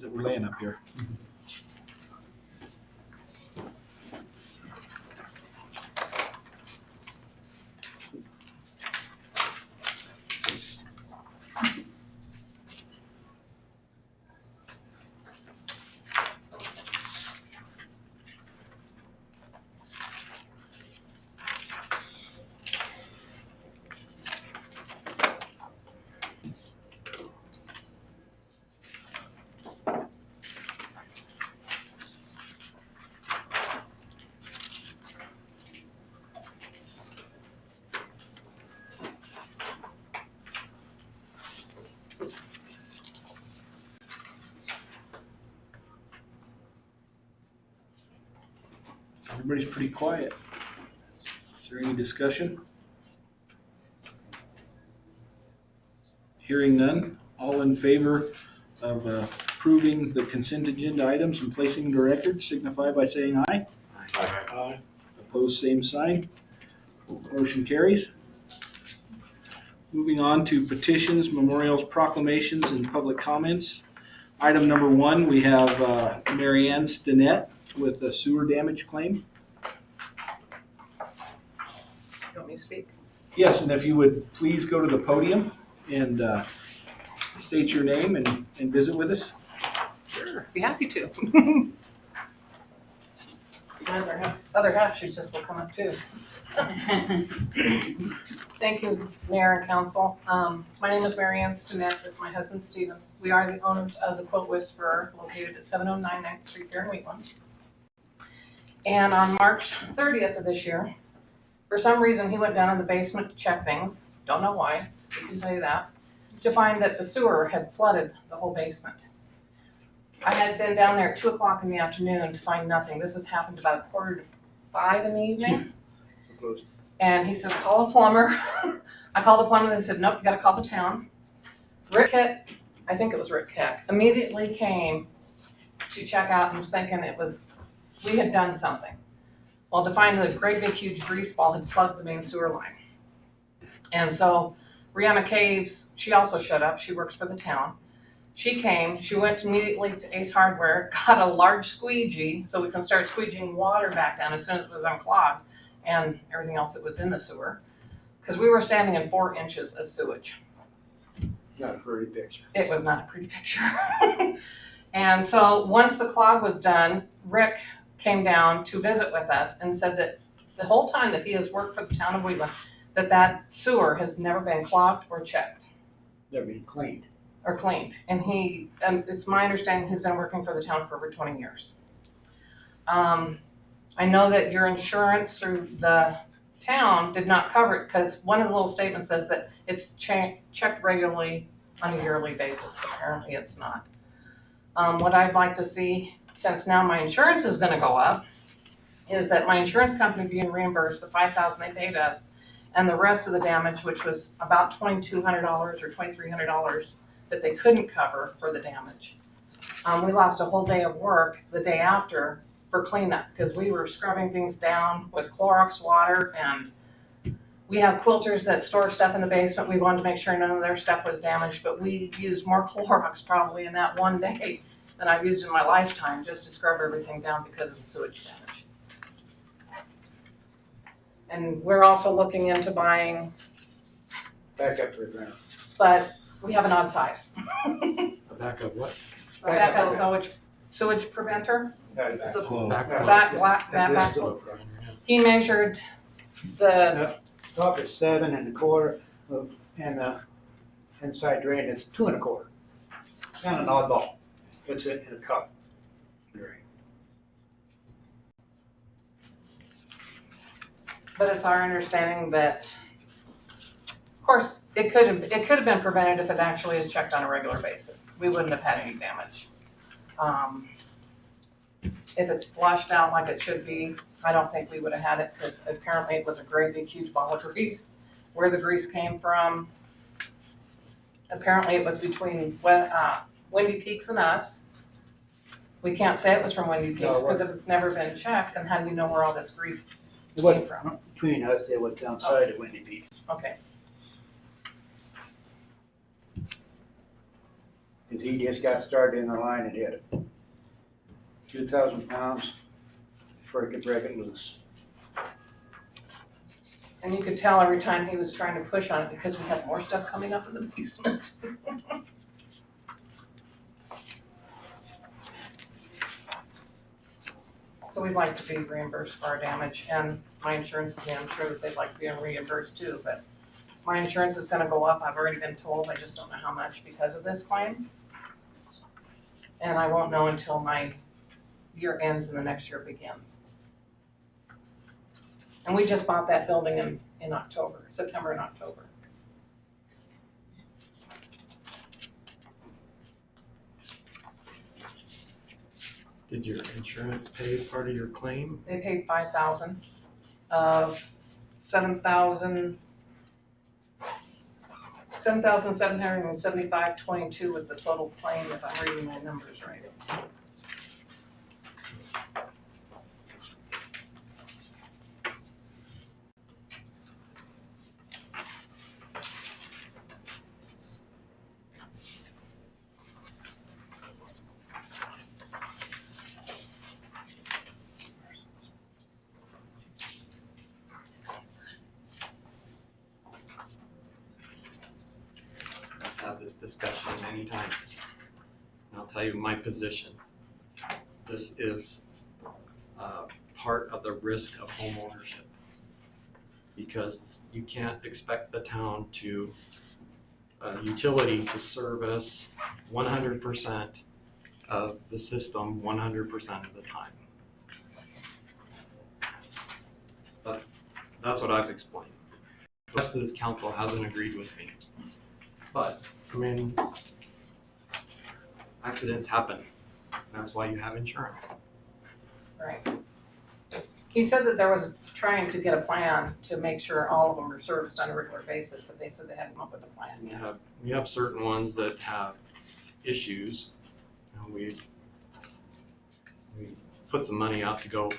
that we're laying up here. Everybody's pretty quiet. Is there any discussion? Hearing none, all in favor of approving the consent agenda items and placing the record signify by saying aye. Aye. Opposed, same sign. Motion carries. Moving on to petitions, memorials, proclamations, and public comments. Item number 1, we have Mary Ann Stinnett with a sewer damage claim. You want me to speak? Yes, and if you would please go to the podium and state your name and visit with us. Sure. Be happy to. My other half, she just will come up too. Thank you, Mayor and Council. My name is Mary Ann Stinnett. This is my husband, Stephen. We are the owners of the Quilt Whisperer, located at 709 9th Street here in Wheatland. And on March 30th of this year, for some reason, he went down in the basement to check things. Don't know why. I can tell you that. To find that the sewer had flooded the whole basement. I had been down there at 2 o'clock in the afternoon to find nothing. This has happened about 4:45 in the evening. And he says, call a plumber. I called the plumber and they said, nope, you gotta call the town. Rick Keck, I think it was Rick Keck, immediately came to check out and was thinking we had done something. Well, to find a great big huge grease ball had plugged the main sewer line. And so Rihanna Caves, she also showed up. She works for the town. She came, she went immediately to Ace Hardware, got a large squeegee so we can start squeegeeing water back down as soon as it was unclogged and everything else that was in the sewer. Because we were standing in 4 inches of sewage. Not a pretty picture. It was not a pretty picture. And so once the clog was done, Rick came down to visit with us and said that the whole time that he has worked for the town of Wheatland, that sewer has never been clogged or checked. They're being cleaned. Or cleaned. And it's my understanding he's been working for the town for over 20 years. I know that your insurance through the town did not cover it because one of the little statements says that it's checked regularly on a yearly basis. Apparently it's not. What I'd like to see, since now my insurance is going to go up, is that my insurance company being reimbursed the $5,000 they paid us and the rest of the damage, which was about $2,200 or $2,300 that they couldn't cover for the damage. We lost a whole day of work the day after for cleanup because we were scrubbing things down with Clorox water, and we have quilters that store stuff in the basement. We wanted to make sure none of their stuff was damaged, but we used more Clorox probably in that one day than I've used in my lifetime just to scrub everything down because of the sewage damage. And we're also looking into buying, Backup for ground. but we have an odd size. A backup what? A backup sewage preventer. It's a Backup. back. He measured the, Top is 7 1/4, and the inside drain is 2 1/4. Kind of an oddball. Puts it in a cup. but it's our understanding that, of course, it could have been prevented if it actually is checked on a regular basis. We wouldn't have had any damage. If it's flushed out like it should be, I don't think we would have had it because apparently it was a great big huge ball of grease. Where the grease came from, apparently it was between Windy Peaks and us. We can't say it was from Windy Peaks because if it's never been checked, then how do you know where all this grease It came wasn't from? between us, it was outside of Windy Peaks. Okay. is he just got started in the line and hit it. 2,000 pounds before he could break it loose. And you could tell every time he was trying to push on it because we had more stuff coming up in the basement. So we'd like to be reimbursed for our damage, and my insurance company, I'm sure that they'd like to be reimbursed too, but my insurance is gonna go up, I've already been told, I just don't know how much because of this claim. And I won't know until my year ends and the next year begins. And we just bought that building in October, September and October. Did your insurance pay part of your claim? They paid 5,000 of 7,775.22 was the total claim, if I'm reading my numbers right. I've had this discussion many times. And I'll tell you my position. This is part of the risk of home ownership. Because you can't expect the town to, utility to service 100% of the system 100% of the time. That's what I've explained. The rest of this council hasn't agreed with me. But, I mean, accidents happen. That's why you have insurance. Right. He said that there was trying to get a plan to make sure all of them are serviced on a regular basis, but they said they hadn't come up with a plan yet. We have certain ones that have issues. And we put some money out to go.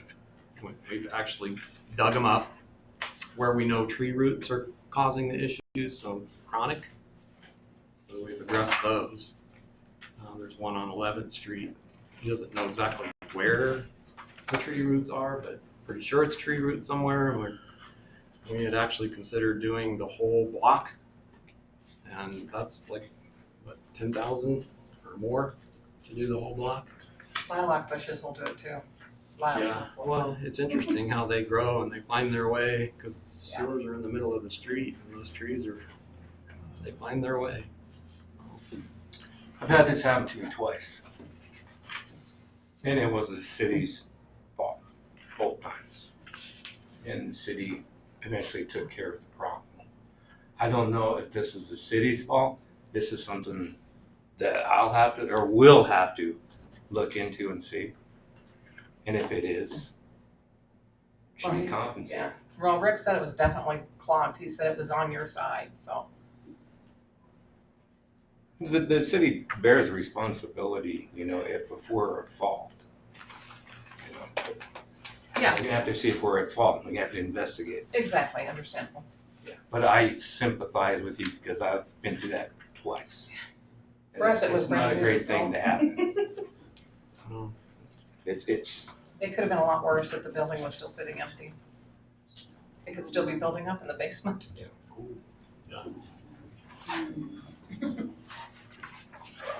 We've actually dug them up where we know tree roots are causing the issues, so chronic. So we've addressed those. There's one on 11th Street. He doesn't know exactly where the tree roots are, but pretty sure it's tree root somewhere. And we had actually considered doing the whole block, and that's like, what, 10,000 or more to do the whole block? Lilac bushes will do it too. Yeah, well, it's interesting how they grow and they find their way, because Yeah. sewers are in the middle of the street, and those trees they find their way. I've had this happen to me twice. And it was the city's fault, both times. And the city eventually took care of the problem. I don't know if this is the city's fault. This is something that I'll have to, or will have to, look into and see. And if it is, should be compensated. Yeah. Well, Rick said it was definitely clogged. He said it was on your side, so. The city bears responsibility, if we're at fault. Yeah, We have to see if we're at fault, and we have to investigate. exactly, understandable. Yeah. But I sympathize with you because I've been through that twice. For us, it was It's not a brand great new, thing so. to happen. So, It's It could have been a lot worse if the building was still sitting empty. It could still be building up in the basement.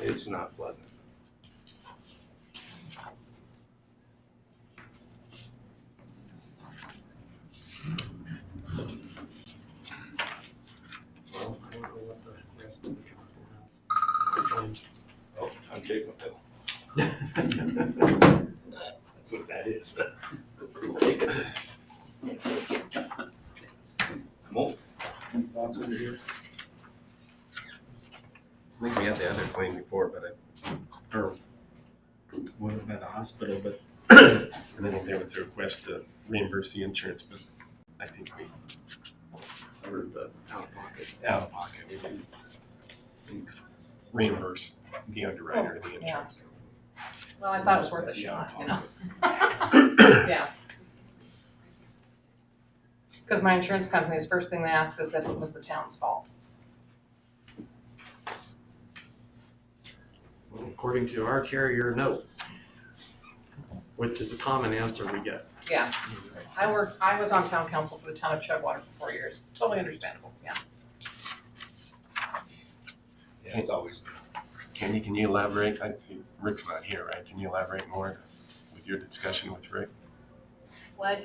it's not pleasant. well, I don't know what the rest of the council Oh, I'm taking a pill. has. That's what that is. Take it. I'm old. Thoughts over here? I think we had the other claim before, but or would have been the hospital, but and then there was a request to reimburse the insurance, but I think we covered the out of pocket. We didn't reimburse the underwriter or the insurance company. Well, I thought it was worth a shot, Yeah. Because my insurance company, the first thing they asked is if it was the town's fault. According to our carrier, no. Which is a common answer we get. Yeah. I was on town council for the town of Chugwater for 4 years. Totally understandable, yeah. Yeah, it's always, Can you elaborate? I see Rick's not here, right? Can you elaborate more with your discussion with Rick? What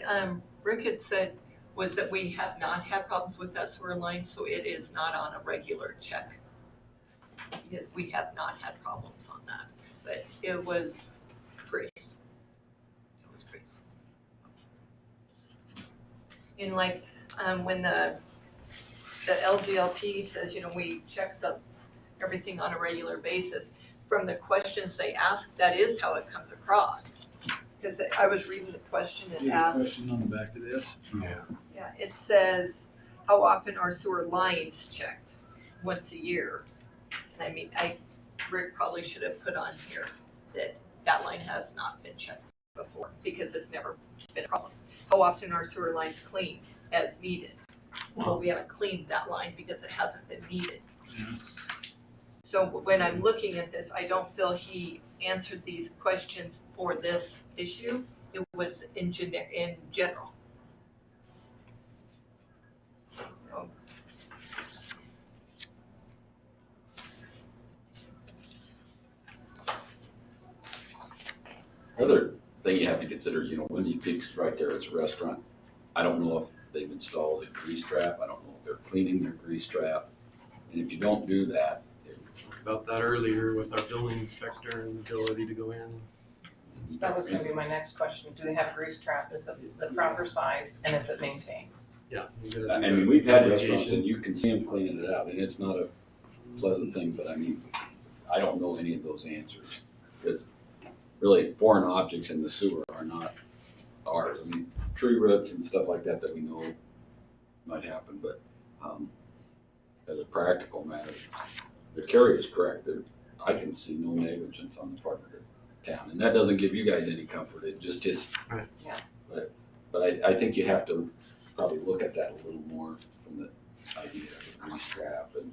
Rick had said was that we have not had problems with that sewer line, so it is not on a regular check. Because we have not had problems on that, but it was Grace. It was Grace. And like, when the LGLP says, you know, we check everything on a regular basis, from the questions they ask, that is how it comes across. Because I was reading the question Do and you have a asked, question on the back of this? Yeah. yeah, it says, how often are sewer lines checked? Once a year. And I mean, Rick probably should have put on here that line has not been checked before, because it's never been a problem. How often are sewer lines cleaned as needed? Well, we haven't cleaned that line because it hasn't been needed. Yeah. So when I'm looking at this, I don't feel he answered these questions for this issue. It was in general. So, Other thing you have to consider, you know, Windy Peak's right there, it's a restaurant. I don't know if they've installed a grease trap, I don't know if they're cleaning their grease trap. And if you don't do that, Talked about that earlier with our building inspector and ability to go in. That was gonna be my next question. Do they have grease trap? Is it the proper size and is it maintained? Yeah. you gotta I do mean, the we've had mitigation. restaurants and you can see them cleaning it out, and it's not a pleasant thing, but I mean, I don't know any of those answers. Because really, foreign objects in the sewer are not ours. I mean, tree roots and stuff like that we know might happen, but, as a practical matter, the carrier is correct. I can see no negligence on the part of the town, and that doesn't give you guys any comfort. It just is. Right. Yeah. But I think you have to probably look at that a little more from the idea of a grease trap and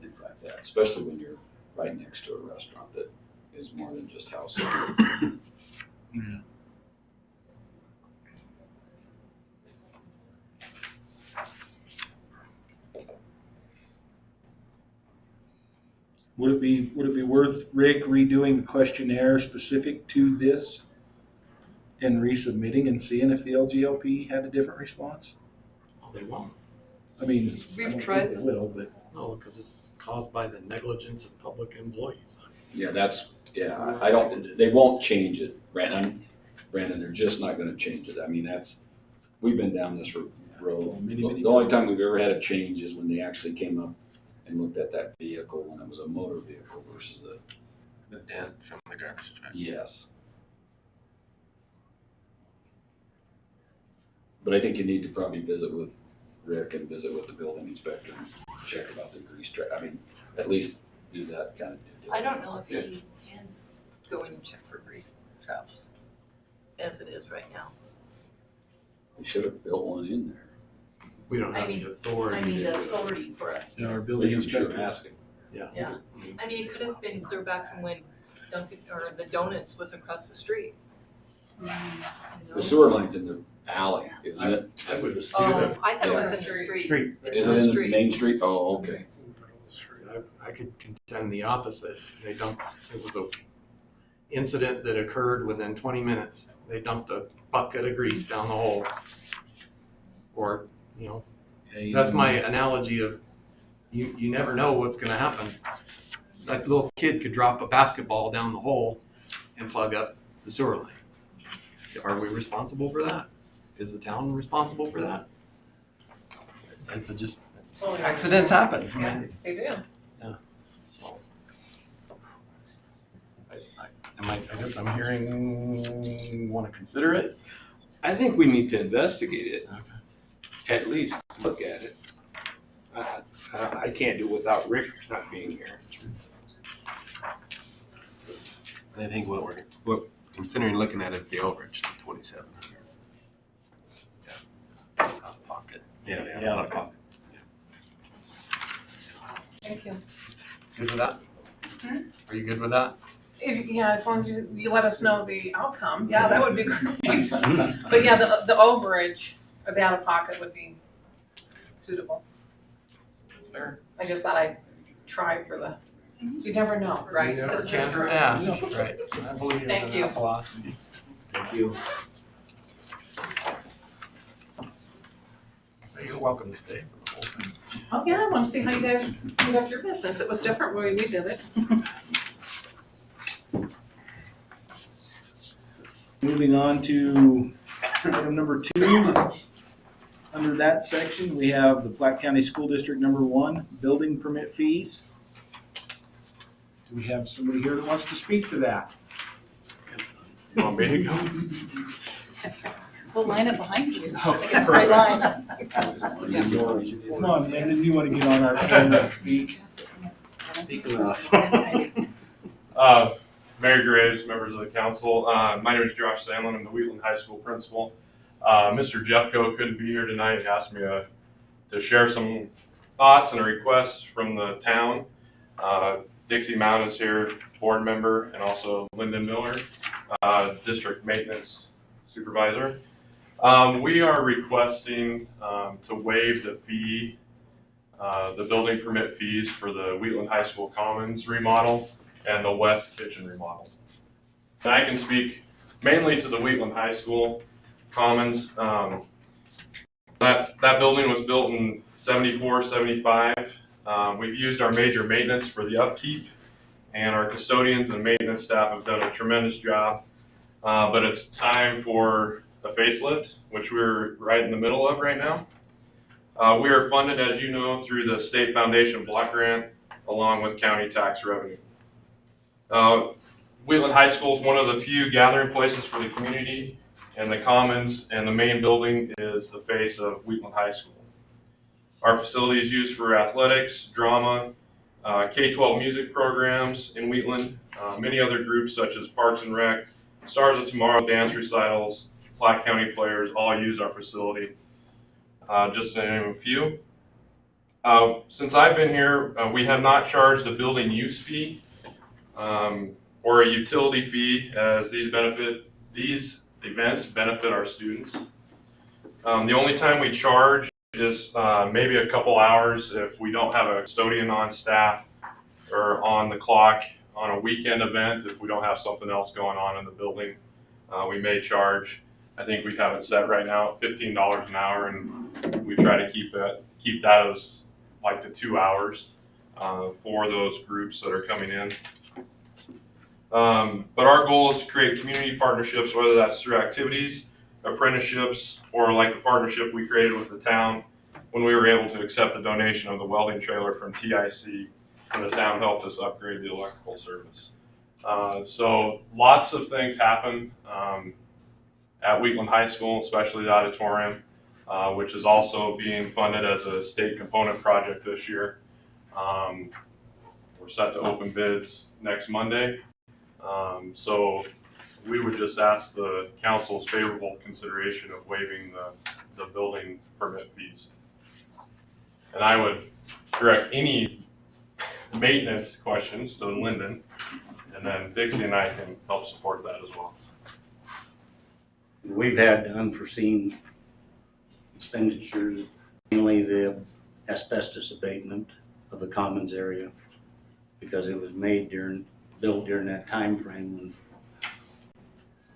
things like that, especially when you're right next to a restaurant that is more than just household. Yeah. Would it be worth Rick redoing the questionnaire specific to this and resubmitting and seeing if the LGLP had a different response? Oh, they won't. I mean, I We've don't tried think they will, but No, because it's caused by the negligence of public employees. Yeah, I don't, they won't change it, Brandon, they're just not gonna change it. I mean, we've been down this road. Many The only time we've ever had a change is when they actually came up and looked at that vehicle when it was a motor vehicle versus The dent from the garbage truck. yes. But I think you need to probably visit with Rick and visit with the building inspector and check about the grease trap. I mean, at least do that kind of due I don't know if diligence. he can go in and check for grease traps as it is right now. We should have built one in there. We don't I have mean- the authority. I mean, to the do it. authority for us. yeah, our But building you should inspector. ask him. Yeah. Yeah. I mean, it could have been clear back from when Dunkin' or the Donuts was across the street. You know? The sewer line's in the alley, isn't it? I would dispute Oh, it. I thought it Yeah. was in the street. Street. It's Is in it the in the street. main street? Oh, okay. I could contend the opposite. It was a incident that occurred within 20 minutes. They dumped a bucket of grease down the hole. Or, you know, that's my analogy of you never know what's gonna happen. That little kid could drop a basketball down the hole and plug up the sewer line. Are we responsible for that? Is the town responsible for that? It's just, Totally. accidents happen. Yeah, they do. So, I guess I'm hearing, want to consider it? I think we need to investigate it, Okay. at least look at it. I can't do it without Rick not being here. I think what we're considering looking at is the overage, the 2,700. Out of pocket. Yeah, out of pocket. Thank you. Good with that? Are you good with that? Yeah, as long as you let us know the outcome, yeah, that would be great. But yeah, the overage or the out-of-pocket would be suitable. That's fair. I just thought I'd try for the, so you never know, right? You never Doesn't can hurt. ask, right? I believe in Thank you. that philosophy. Thank you. So you're welcome to stay for the whole thing. Oh, yeah, I want to see how you guys conduct your business. It was different when we did it. Moving on to item number 2. Under that section, we have the Platte County School District number 1, building permit fees. Do we have somebody here that wants to speak to that? You want me to go? We'll line up behind you. It's a great line. Come on, Landon, you want to get on our camera and speak? Speak enough. Mayor Graves, members of the council. My name is Josh Sandlin. I'm the Wheatland High School principal. Mr. Jeffco couldn't be here tonight. He asked me to share some thoughts and requests from the town. Dixie Mount is here, board member, and also Lyndon Miller, district maintenance supervisor. We are requesting to waive the fee, the building permit fees for the Wheatland High School Commons remodel and the West Kitchen remodel. And I can speak mainly to the Wheatland High School Commons. That building was built in 74, 75. We've used our major maintenance for the upkeep, and our custodians and maintenance staff have done a tremendous job. But it's time for a facelift, which we're right in the middle of right now. We are funded, as you know, through the State Foundation Block Grant, along with county tax revenue. Wheatland High School is one of the few gathering places for the community, and the Commons and the main building is the face of Wheatland High School. Our facility is used for athletics, drama, K-12 music programs in Wheatland, many other groups such as Parks and Rec, Stars of Tomorrow, dance recitals, Platte County players all use our facility, just to name a few. Since I've been here, we have not charged a building use fee or a utility fee, as these events benefit our students. The only time we charge is maybe a couple hours if we don't have a custodian on staff or on the clock on a weekend event. If we don't have something else going on in the building, we may charge. I think we have it set right now at $15 an hour, and we try to keep that as like the 2 hours for those groups that are coming in. But our goal is to create community partnerships, whether that's through activities, apprenticeships, or like the partnership we created with the town when we were able to accept the donation of the welding trailer from TIC, and the town helped us upgrade the electrical service. So lots of things happen at Wheatland High School, especially the auditorium, which is also being funded as a state component project this year. We're set to open bids next Monday. So we would just ask the council's favorable consideration of waiving the building permit fees. And I would direct any maintenance questions to Lyndon, and then Dixie and I can help support that as well. We've had unforeseen expenditures, mainly the asbestos abatement of the commons area, because it was built during that time frame, and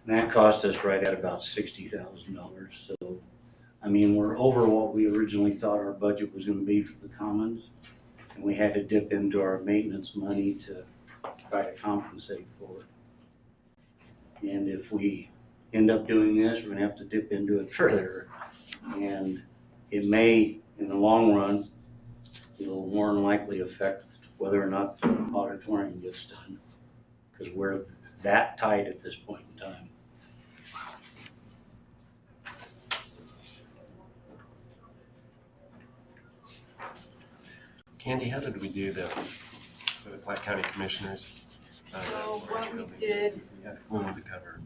that cost us right at about $60,000. So, I mean, we're over what we originally thought our budget was going to be for the commons, and we had to dip into our maintenance money to try to compensate for it. And if we end up doing this, we're going to have to dip into it further, and it may, in the long run, it'll more than likely affect whether or not the auditorium gets done, because we're that tight at this point in time. Candy, how did we do for the Platte County Commissioners? So what we did, We wanted to cover.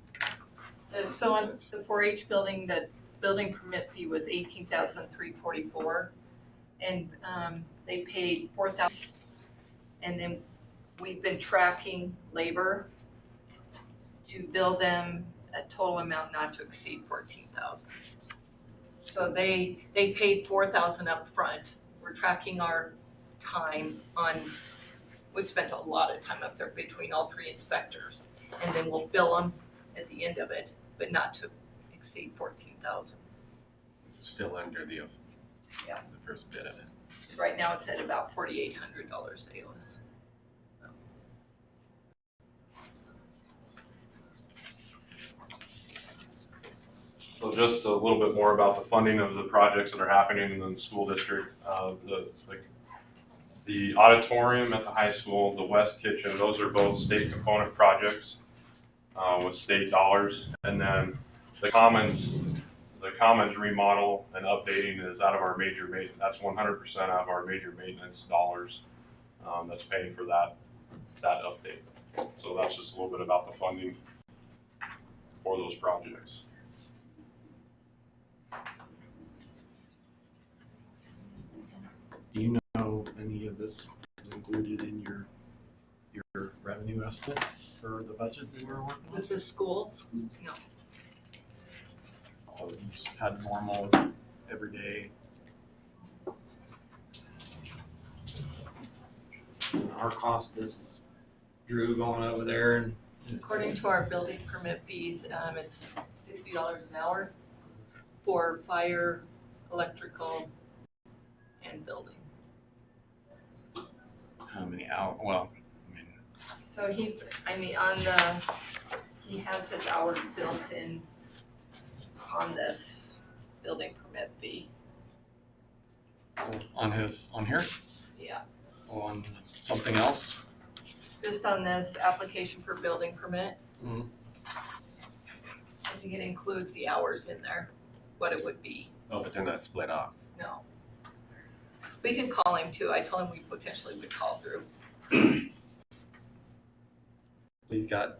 so on the 4-H building, the building permit fee was $18,344, and they paid $4,000, and then we've been tracking labor to bill them a total amount not to exceed 14,000. So they paid 4,000 up front. We're tracking our time on, we spent a lot of time up there between all three inspectors. And then we'll bill them at the end of it, but not to exceed 14,000. Still under the Yeah. the first bit of it. Right now it's at about $4,800 ALS. So just a little bit more about the funding of the projects that are happening in the school district. The auditorium at the high school, the West Kitchen, those are both state component projects with state dollars. And then the commons remodel and updating is out of our major maintenance. That's 100% out of our major maintenance dollars. That's paying for that update. So that's just a little bit about the funding for those projects. Do you know if any of this is included in your revenue estimate for the budget that we're working on? With the schools, no. So you just had normal, everyday. Our cost is Drew going over there and. According to our building permit fees, it's $60 an hour for fire, electrical, and building. How many hours? Well, I mean, So he has his hours built in on this building permit fee. on here? Yeah. On something else? Just on this application for building permit. Mhm. I think it includes the hours in there, what it would be. Oh, but they're not split off. No. We can call him too. I told him we potentially would call through. He's got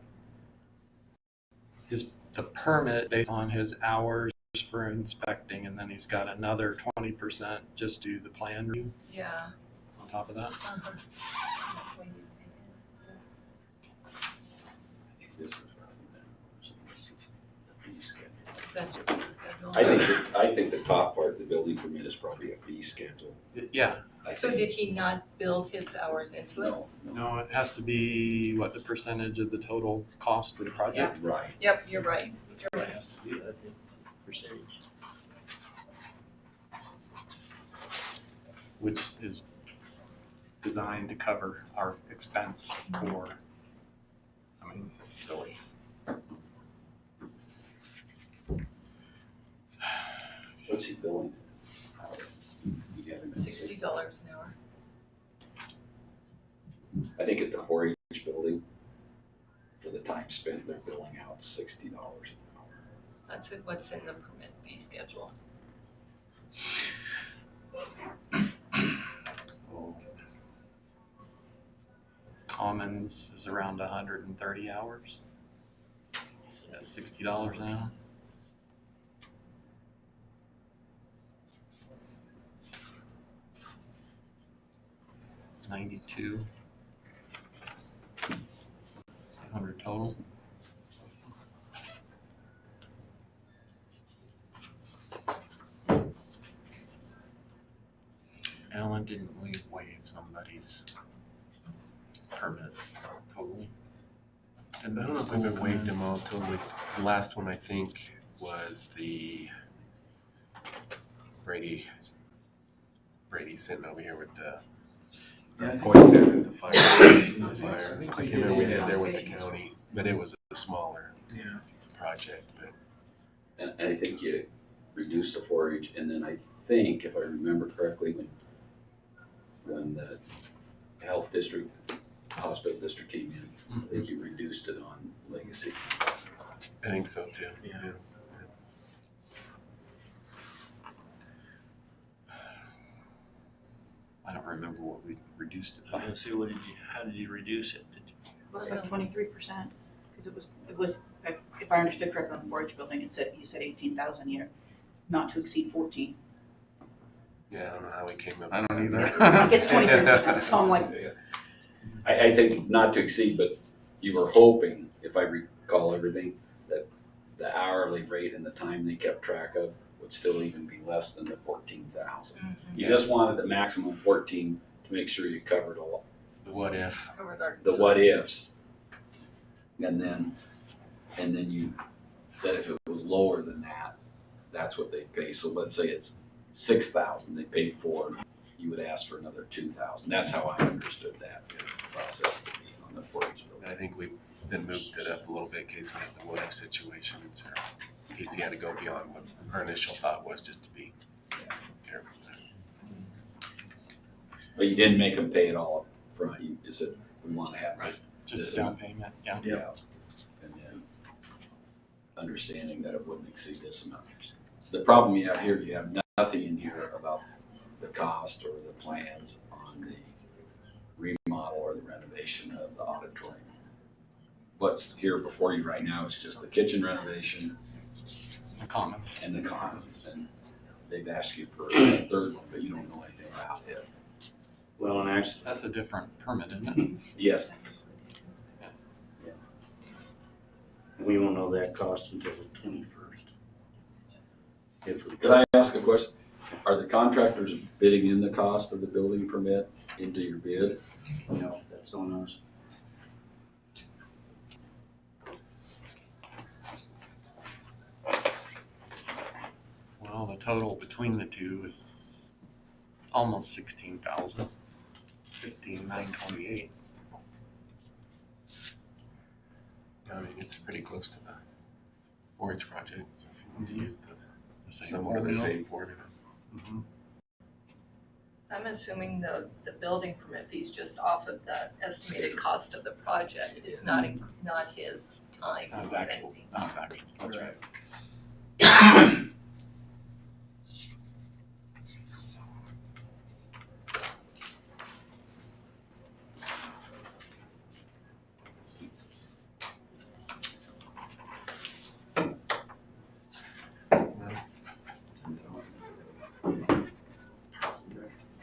the permit based on his hours for inspecting, and then he's got another 20% just do the plan review Yeah. on top of that. This is the fee schedule. That's your fee schedule. I think the top part, the building permit, is probably a fee schedule. Yeah, So did he not build his hours into it? No, no, it has to be, what, the percentage of the total cost of the project? right. Yep, you're right. You're right. Has to be, I think, percentage. Which is designed to cover our expense for, Billy. What's he billing? You haven't been $60 an hour. I think at the 4-H building, for the time spent, they're billing out $60 an hour. That's what's in the permit fee schedule. So, Commons is around 130 hours at $60 an hour. $92. 100 total. Alan, didn't we waive somebody's permits totally? I don't know if we've waived them all totally. The last one, I think, was the Brady sitting over here with the point there with the fire. The fire. I can't remember we had there with the county, but it was a smaller project. But And I think you reduce the 4-H, and then I think, if I remember correctly, when the health district, hospital district came in, I think you reduced it on legacy. I think so too. Yeah. I don't remember what we reduced it by. How did you reduce it? It's like 23%, because it was, if I understood correctly, on the 4-H building, you said 18,000 a year, not to exceed 14. Yeah, I don't know how we came up. I don't with either. that. Like it's 23%, so I'm like, I think not to exceed, but you were hoping, if I recall everything, that the hourly rate and the time they kept track of would still even be less than the 14,000. You just wanted the maximum 14 to make sure you covered all The what if? the what ifs. And then you said if it was lower than that, that's what they pay. So let's say it's 6,000, they paid 4, you would ask for another 2,000. That's how I understood that process to be on the 4-H building. I think we then moved it up a little bit in case we had the what if situations, or in case he had to go beyond what our initial thought was, just to be careful. But you didn't make them pay it all up front. You just said, we want to have this. Just a down payment, yeah. Yeah. And then understanding that it wouldn't exceed this amount. The problem you have here, you have nothing in here about the cost or the plans on the remodel or the renovation of the auditorium. What's here before you right now is just the kitchen renovation The common. and the commons. And they've asked you for a third one, but you don't know anything about it. Well, and actually, That's a different permit, isn't it? Yes, we won't know that cost until the 21st. If we could I ask a question? Are the contractors bidding in the cost of the building permit into your bid? No, that's on us. Well, the total between the two is almost 16,000. 15,928. I mean, it's pretty close to the 4-H project. So if you want to use the The same formula. Mm-hmm. I'm assuming the building permit fees just off of the estimated cost of the project is not his time Not he's actual, spending. not actual, that's right.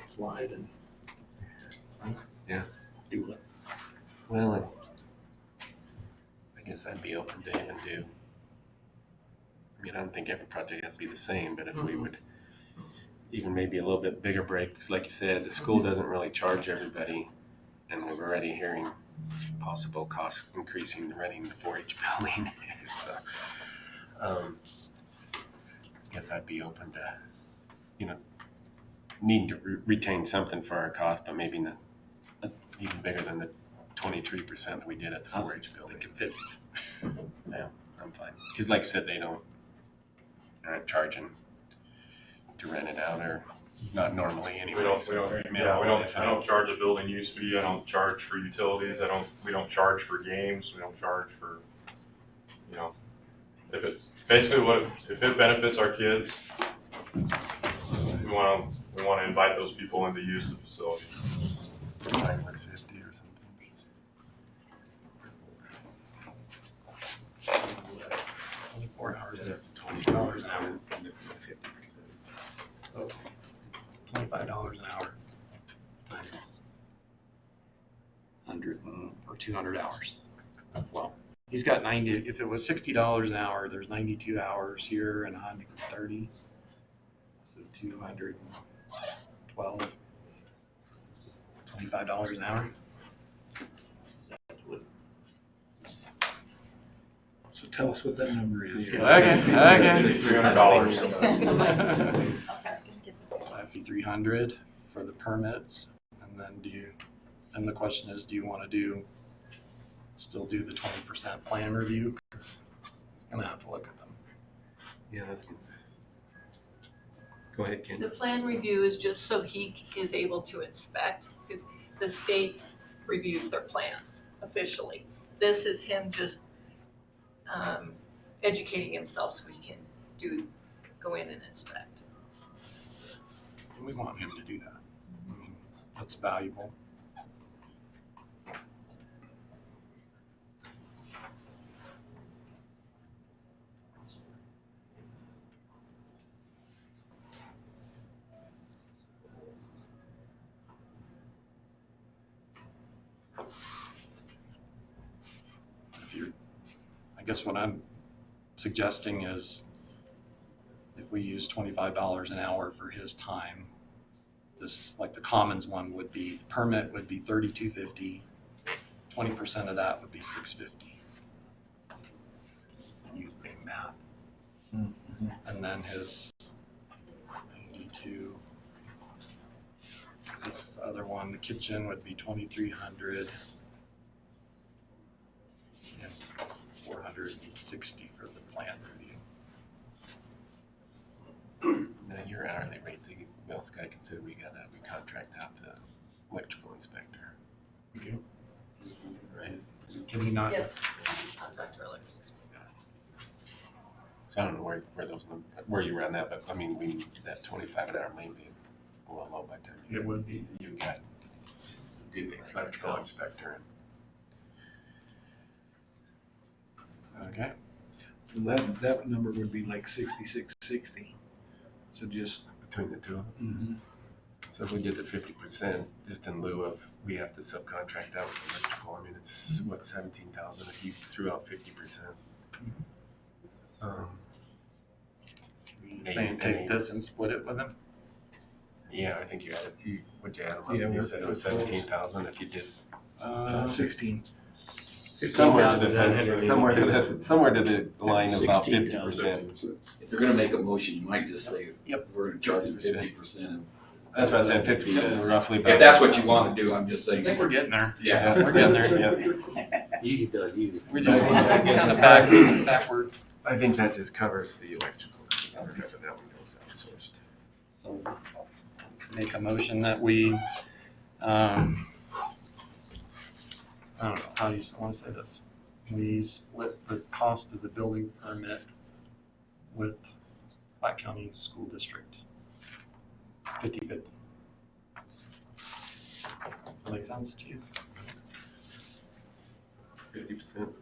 Slide and. Yeah. Do it. Well, I guess I'd be open to even do. I mean, I don't think every project has to be the same, but if we would even maybe a little bit bigger break, because like you said, the school doesn't really charge everybody, and we're already hearing possible costs increasing renting the 4-H building. So, I guess I'd be open to, needing to retain something for our cost, but maybe not even bigger than the 23% that we did at the 4-H building. Yeah, I'm fine. Because like I said, they're not charging to rent it out, or not normally anyway. I don't charge a building use fee. I don't charge for utilities. We don't charge for games. We don't charge for, if it's basically if it benefits our kids, we want to invite those people in to use the facility. 50 or something. 24 hours at $20 an hour. So $25 an hour times 100 or 200 hours. Well, he's got 90. If it was $60 an hour, there's 92 hours here and 130. So 212. $25 an hour. So tell us what that number is. Okay. $300. $5,300 for the permits, and then and the question is, do you want to still do the 20% plan review? 'Cause he's gonna have to look at them. Yeah, that's. Go ahead, Ken. The plan review is just so he is able to inspect. The state reviews their plans officially. This is him just educating himself so he can go in and inspect. And we want him to do that. I mean, that's valuable. I guess what I'm suggesting is if we use $25 an hour for his time, this, like the Commons one would be, the permit would be $32.50, 20% of that would be $6.50. Using math. And then his 92, this other one, the kitchen would be 2,300 and 460 for the plan review. Now, your hourly rate, the else guy consider we contract out the electrical inspector. Right? Can he not? Yes. Contract earlier. So I don't know where you were on that, but I mean, that 25 an hour may be a little low by the time. It would be. You got the electrical inspector. Okay. That number would be like 6660. So just. Between the two of them. So if we did the 50%, just in lieu of, we have to subcontract out with electrical, I mean, it's what, 17,000 if you threw out 50%. Saying take this and split it with him? Yeah, I think would you add them up? Yeah, You said it was 17,000 if you did. 16. Somewhere to the line of about 50%. If you're gonna make a motion, you might just say, Yep. we're gonna charge you 50%. That's what I said, 50% roughly. If that's what you wanna do, I'm just I saying. think we're getting there. Yeah. We're getting there, yeah. Easy does, easy. We're just kind of backward. I think that just covers the electrical. That one goes outsourced. So make a motion that we, I don't know, how do you want to say this? We split the cost of the building permit with Platte County School District. 50-50. That make sense to you? 50%.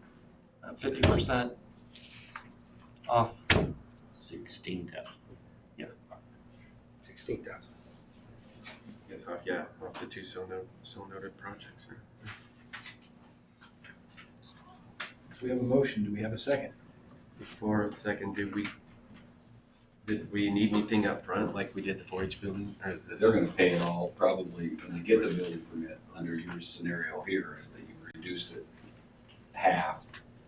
50% off. 16,000. Yeah. 16,000. Yes, off the two so noted projects. So we have a motion. Do we have a second? Before a second, did we need anything up front like we did the 4-H building, or is this? They're gonna pay it all probably when they get the building permit under your scenario here is that you reduced it half.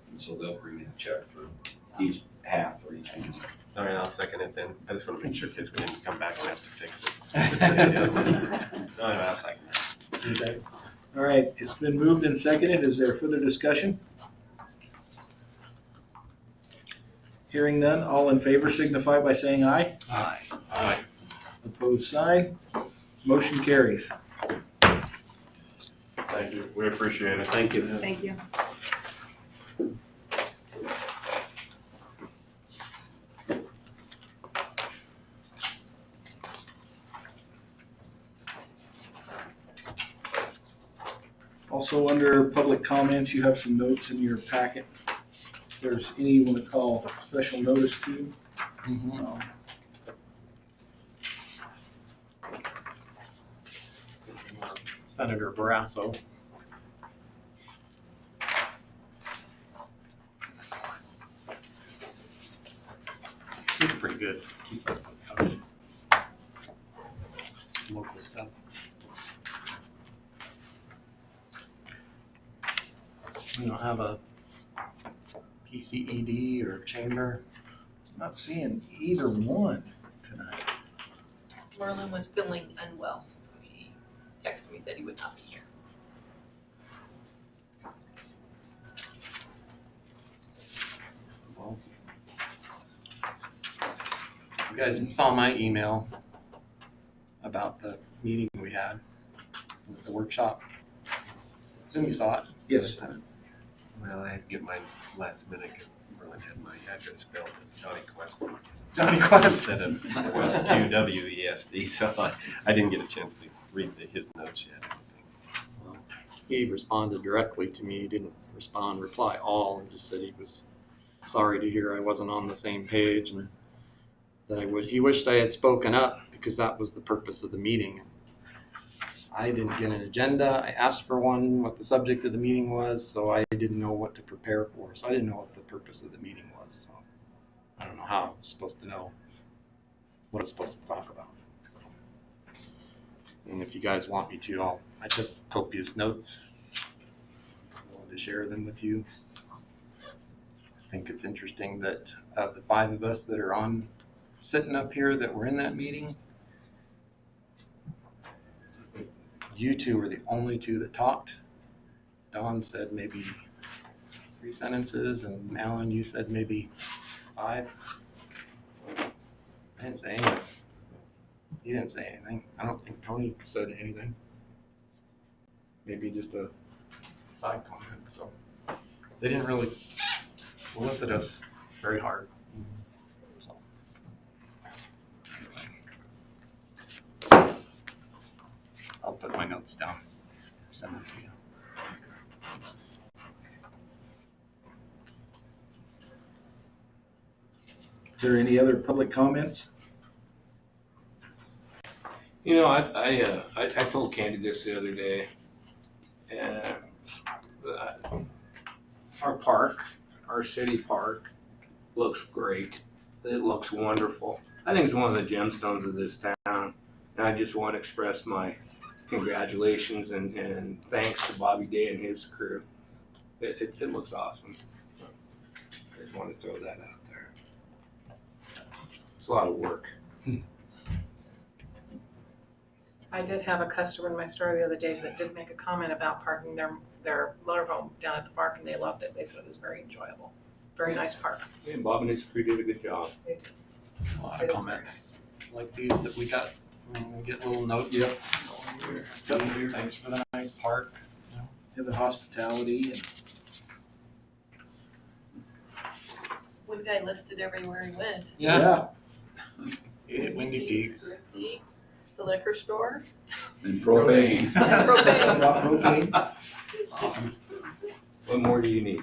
And so they'll bring in a check for each half for each one. All right, I'll second it then. I just want to make sure kids didn't come back and have to fix it. So anyway, I'll second that. Okay. All right, it's been moved and seconded. Is there further discussion? Hearing none, all in favor signify by saying aye. Aye. Aye. Opposed, sign. Motion carries. Thank you, we appreciate it. Thank you. Thank you. Also, under public comments, you have some notes in your packet. If there's any you want to call special notice to. Senator Barrasso. He's pretty good. Keeps up with stuff. Local stuff. We don't have a PCED or chamber. Not seeing either one tonight. Merlin was feeling unwell, so he texted me that he would not be here. Well, you guys saw my email about the meeting we had, the workshop. Assume you saw it. Yes. Well, I had to get mine last minute because Merlin had my address spelled as Johnny Quest Johnny Quest. instead of Quest QWESD, so I didn't get a chance to read his notes yet. Well, he responded directly to me. He didn't reply all, and just said he was sorry to hear I wasn't on the same page, and that he wished I had spoken up because that was the purpose of the meeting. I didn't get an agenda. I asked for one, what the subject of the meeting was, so I didn't know what to prepare for. So I didn't know what the purpose of the meeting was. So I don't know how I was supposed to know what I was supposed to talk about. And if you guys want me to, I took copious notes. I wanted to share them with you. I think it's interesting that of the 5 of us that are sitting up here that were in that meeting, you 2 were the only 2 that talked. Dawn said maybe 3 sentences, and Alan, you said maybe 5. I didn't say anything. You didn't say anything. I don't think Tony said anything. Maybe just a side comment. So they didn't really solicit us very hard. So anyway, I'll put my notes down. Send them to you. Is there any other public comments? You know, I told Candy this the other day, and our park, our city park, looks great. It looks wonderful. I think it's one of the gemstones of this town, and I just want to express my congratulations and thanks to Bobby Day and his crew. It looks awesome. I just want to throw that out there. It's a lot of work. I did have a customer in my store the other day that did make a comment about parking their motorhome down at the park, and they loved it. They said it was very enjoyable. Very nice park. Yeah, Bob and his crew did a good job. A lot It of is very comments like these that we got. We get little notes. Yep. Thanks for the nice park. Yeah, the hospitality and One guy listed everywhere he went. Yeah. Ate at Windy Peaks. Thrifty, the liquor store. And propane. Propane. Got propane. Awesome. What more do you need?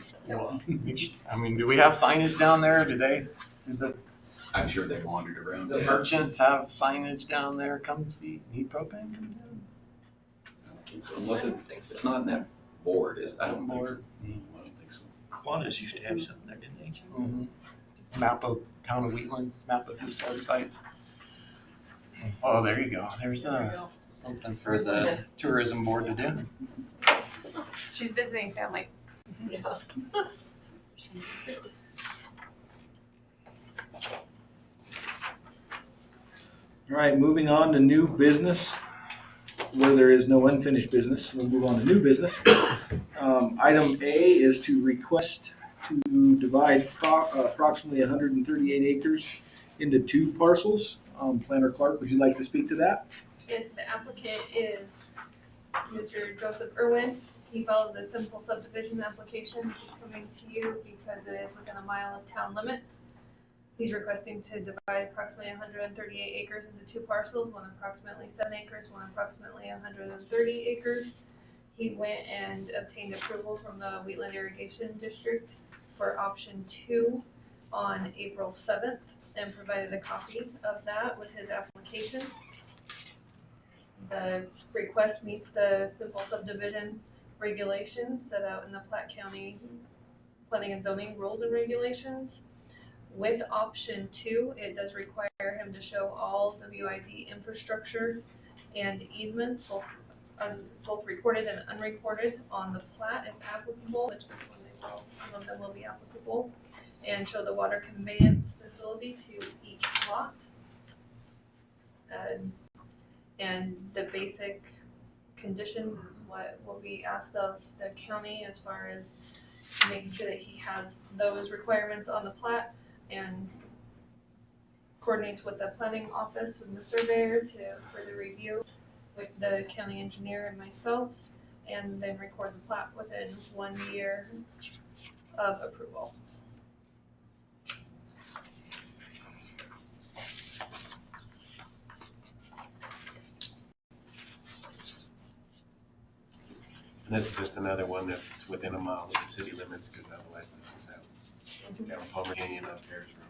I mean, do we have signage down there? Do the I'm sure they wandered around. The merchants have signage down there, come see, need propane? I don't think so. Unless it's not in that board, is, I don't think so. Board. I don't think so. Kiwanis used to have something there, didn't they? Map of town of Wheatland, map of historic sites. Oh, there you go, there's There we go. something for the tourism board to do. She's visiting family. Yeah. All right, moving on to new business, where there is no unfinished business, we'll move on to new business. Item A is to request to divide approximately 138 acres into 2 parcels. Planner Clark, would you like to speak to that? Yes, the applicant is Mr. Joseph Irwin. He filed a simple subdivision application, which is coming to you because it is within a mile of town limits. He's requesting to divide approximately 138 acres into 2 parcels, one approximately 7 acres, one approximately 130 acres. He went and obtained approval from the Wheatland Irrigation District for option 2 on April 7th and provided a copy of that with his application. The request meets the simple subdivision regulations set out in the Platte County Planning and Zoning Rules and Regulations. With option 2, it does require him to show all WID infrastructure and easements, both recorded and unrecorded on the plat if applicable, which is when they will, some of them will be applicable, and show the water conveyance facility to each lot. And the basic conditions is what will be asked of the county as far as making sure that he has those requirements on the plat and coordinates with the planning office and the surveyor to further review with the county engineer and myself, and then record the plat within 1 year of approval. And this is just another one that's within a mile of the city limits, because otherwise this is out Palmer Canyon up Harris Road.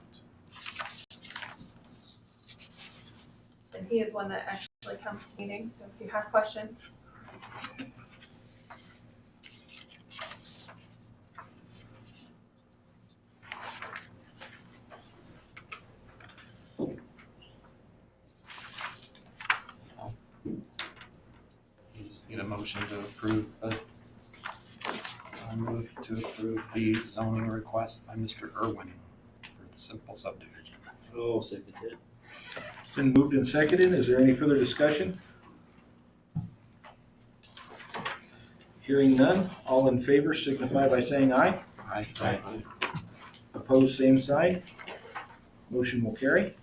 And he is one that actually actually comes to meetings, so if you have questions. You just need a motion to approve I move to approve the zoning request by Mr. Irwin for the simple subdivision. Oh, second it. It's been moved and seconded. Is there any further discussion? Hearing none, all in favor signify by saying aye. Aye. Opposed, same sign. Motion will carry.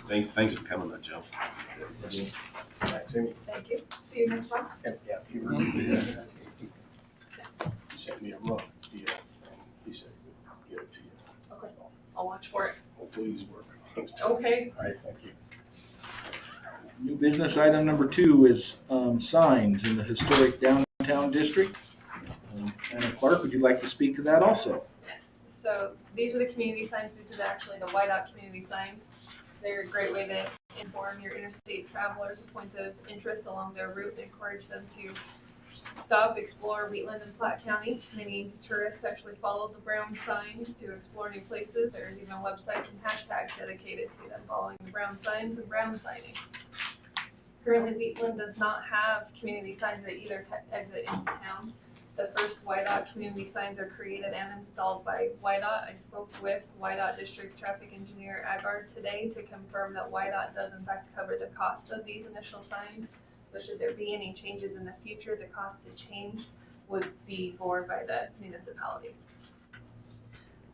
Thanks for coming though, Joe. Thank you. See you next month. He sent me a rough deal. He said he'd get it to you. Okay, I'll watch for it. Hopefully he's working. Okay. All right, thank you. New business item number 2 is signs in the historic downtown district. Anna Clark, would you like to speak to that also? So these are the community signs. These are actually the YDOT community signs. They're a great way to inform your interstate travelers of points of interest along their route and encourage them to stop, explore Wheatland and Platte County. Many tourists actually follow the brown signs to explore new places. There's even websites and hashtags dedicated to them following the brown signs and brown signing. Currently, Wheatland does not have community signs at either exit into town. The first YDOT community signs are created and installed by YDOT. I spoke with YDOT District Traffic Engineer Agard today to confirm that YDOT does in fact cover the cost of these initial signs. But should there be any changes in the future, the cost to change would be borne by the municipalities.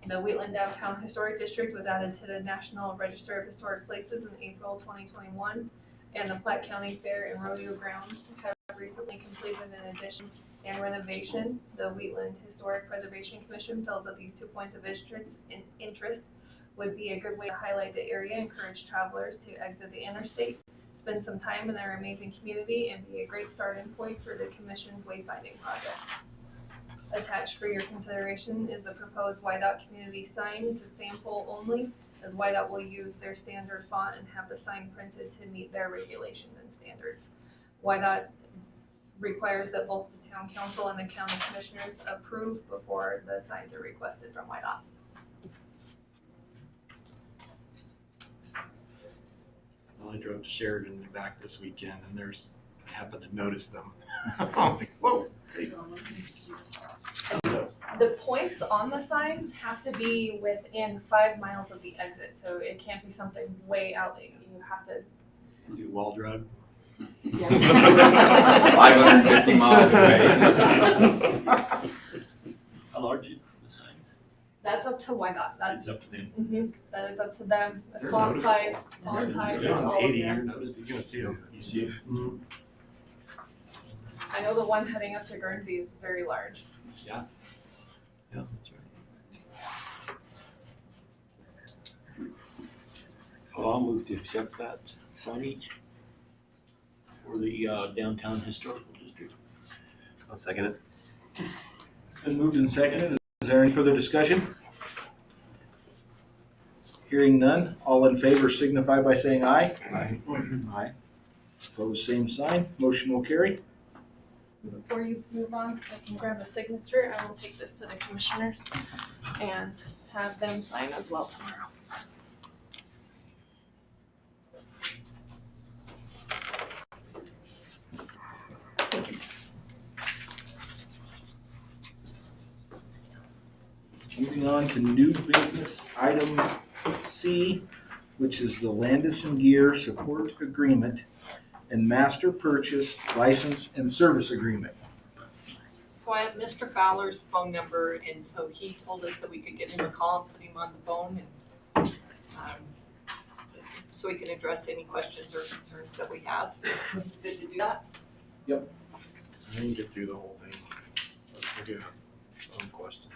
The Wheatland Downtown Historic District was added to the National Register of Historic Places in April 2021, and the Platte County Fair and Rodeo Grounds have recently completed an addition and renovation. The Wheatland Historic Preservation Commission feels that these 2 points of interest would be a good way to highlight the area, encourage travelers to exit the interstate, spend some time in their amazing community, and be a great starting point for the Commission's wayfinding project. Attached for your consideration is the proposed YDOT community sign. It's a sample only, as YDOT will use their standard font and have the sign printed to meet their regulations and standards. YDOT requires that both the town council and the county commissioners approve before the signs are requested from YDOT. Well, I drove to Sheridan and back this weekend, and I happened to notice them. I'm like, whoa. The points on the signs have to be within 5 miles of the exit, so it can't be something way out there. You have to Do wall drug. 550 miles away. How large is the sign? That's up to YDOT. That's It's up to them. that is up to them. The They're font noticeable. size, font height, You're all on of 80, you're them. gonna see them. You see it? I know the one heading up to Guernsey is very large. Yeah, that's right. Well, I'll move to accept that signage for the downtown historical district. I'll second it. It's been moved and seconded. Is there any further discussion? Hearing none, all in favor signify by saying aye. Aye. Opposed, same sign. Motion will carry. Before you move on, I can grab a signature. I will take this to the commissioners and have them sign as well tomorrow. Moving on to new business item C, which is the Landis and Gear Support Agreement and Master Purchase License and Service Agreement. So I have Mr. Fowler's phone number, and so he told us that we could give him a call and put him on the phone, and so we can address any questions or concerns that we have. Good to do that? I didn't get through the whole thing. I do have some questions.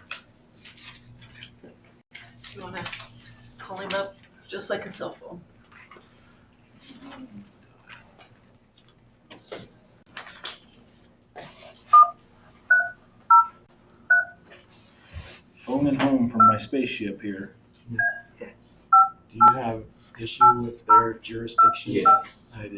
You wanna call him up, just like a cell phone? Phoning home from my spaceship here. Do Do you have issue with their jurisdiction? Yes. I did too.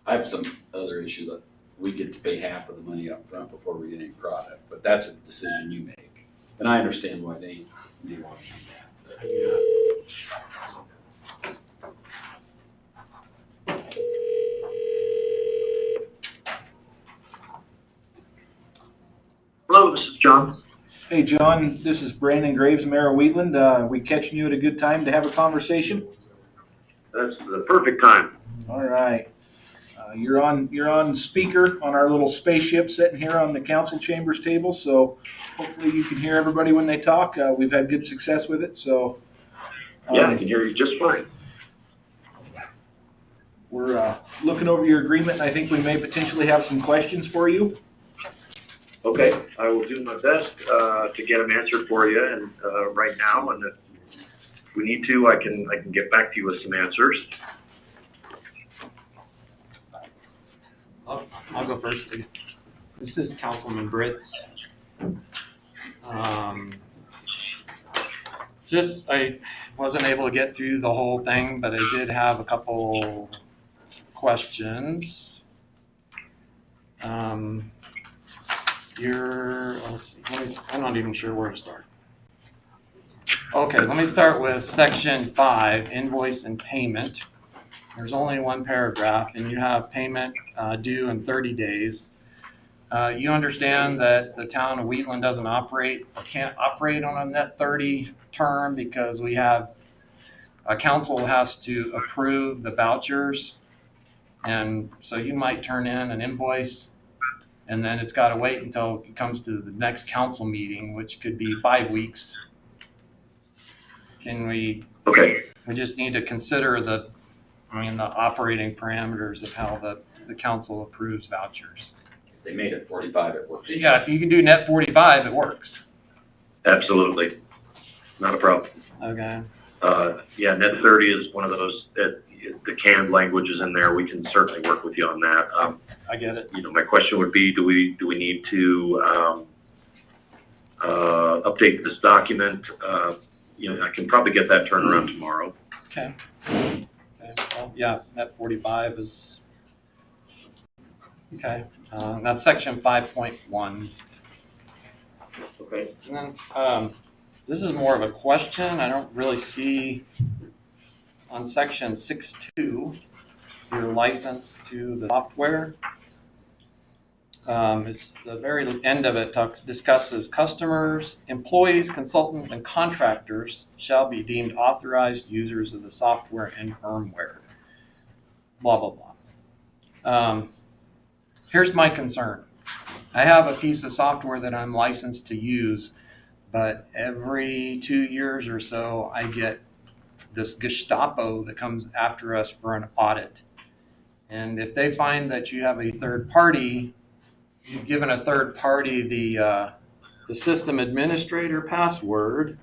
I have some other issues. We get to pay half of the money up front before we get any product, but that's a decision you make. And I understand why they want to do that. Hello, this is John. Hey, John, this is Brandon Graves, Mayor of Wheatland. We catching you at a good time to have a conversation? That's the perfect time. All right. You're on speaker on our little spaceship sitting here on the council chambers table, so hopefully you can hear everybody when they talk. We've had good success with it, so. Yeah, I can hear you just fine. We're looking over your agreement, and I think we may potentially have some questions for you. Okay, I will do my best to get them answered for you, and right now, and if we need to, I can get back to you with some answers. I'll go first. This is Councilman Britz. I wasn't able to get through the whole thing, but I did have a couple questions. I'm not even sure where to start. Okay, let me start with section 5, invoice and payment. There's only one paragraph, and you have payment due in 30 days. You understand that the town of Wheatland can't operate on a net 30 term because we have, council has to approve the vouchers. And so you might turn in an invoice, and then it's got to wait until it comes to the next council meeting, which could be 5 weeks. We just need to consider the operating parameters of how the council approves vouchers. If they made it 45, it works. Yeah, if you can do net 45, it works. Absolutely, not a problem. Okay. Yeah, net 30 is one of those that the canned language is in there. We can certainly work with you on that. I get it. My question would be, do we need to update this document? I can probably get that turned around tomorrow. Okay. Well, yeah, net 45 is okay. That's section 5.1. Okay. And then this is more of a question. I don't really see on section 6.2 your license to the software. It's the very end of it discusses customers, employees, consultants, and contractors shall be deemed authorized users of the software and firmware. Blah, blah, blah. Here's my concern. I have a piece of software that I'm licensed to use, but every 2 years or so, I get this Gestapo that comes after us for an audit. And if they find that you have a third party, you've given a third party the system administrator password,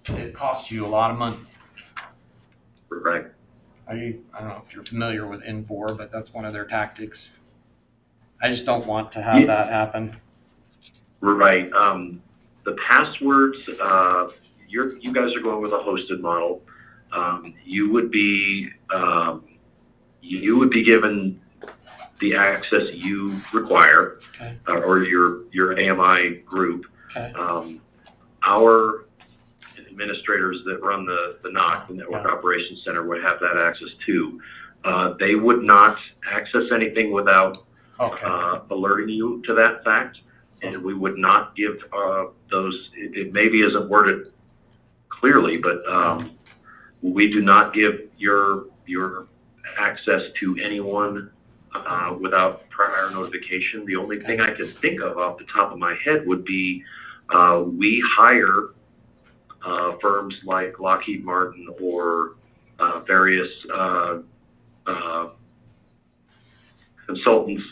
it costs you a lot of money. Right. I don't know if you're familiar with Infor, but that's one of their tactics. I just don't want to have that happen. Right. The passwords, you guys are going with a hosted model. You would be given the access you require, okay. Or your AMI group. Okay. Our administrators that run the NOC, the Network Operations Center, would have that access too. They would not access anything without alerting you to that fact, and we would not give those. It maybe isn't worded clearly, but we do not give your access to anyone without prior notification. The only thing I can think of off the top of my head would be we hire firms like Lockheed Martin or various consultants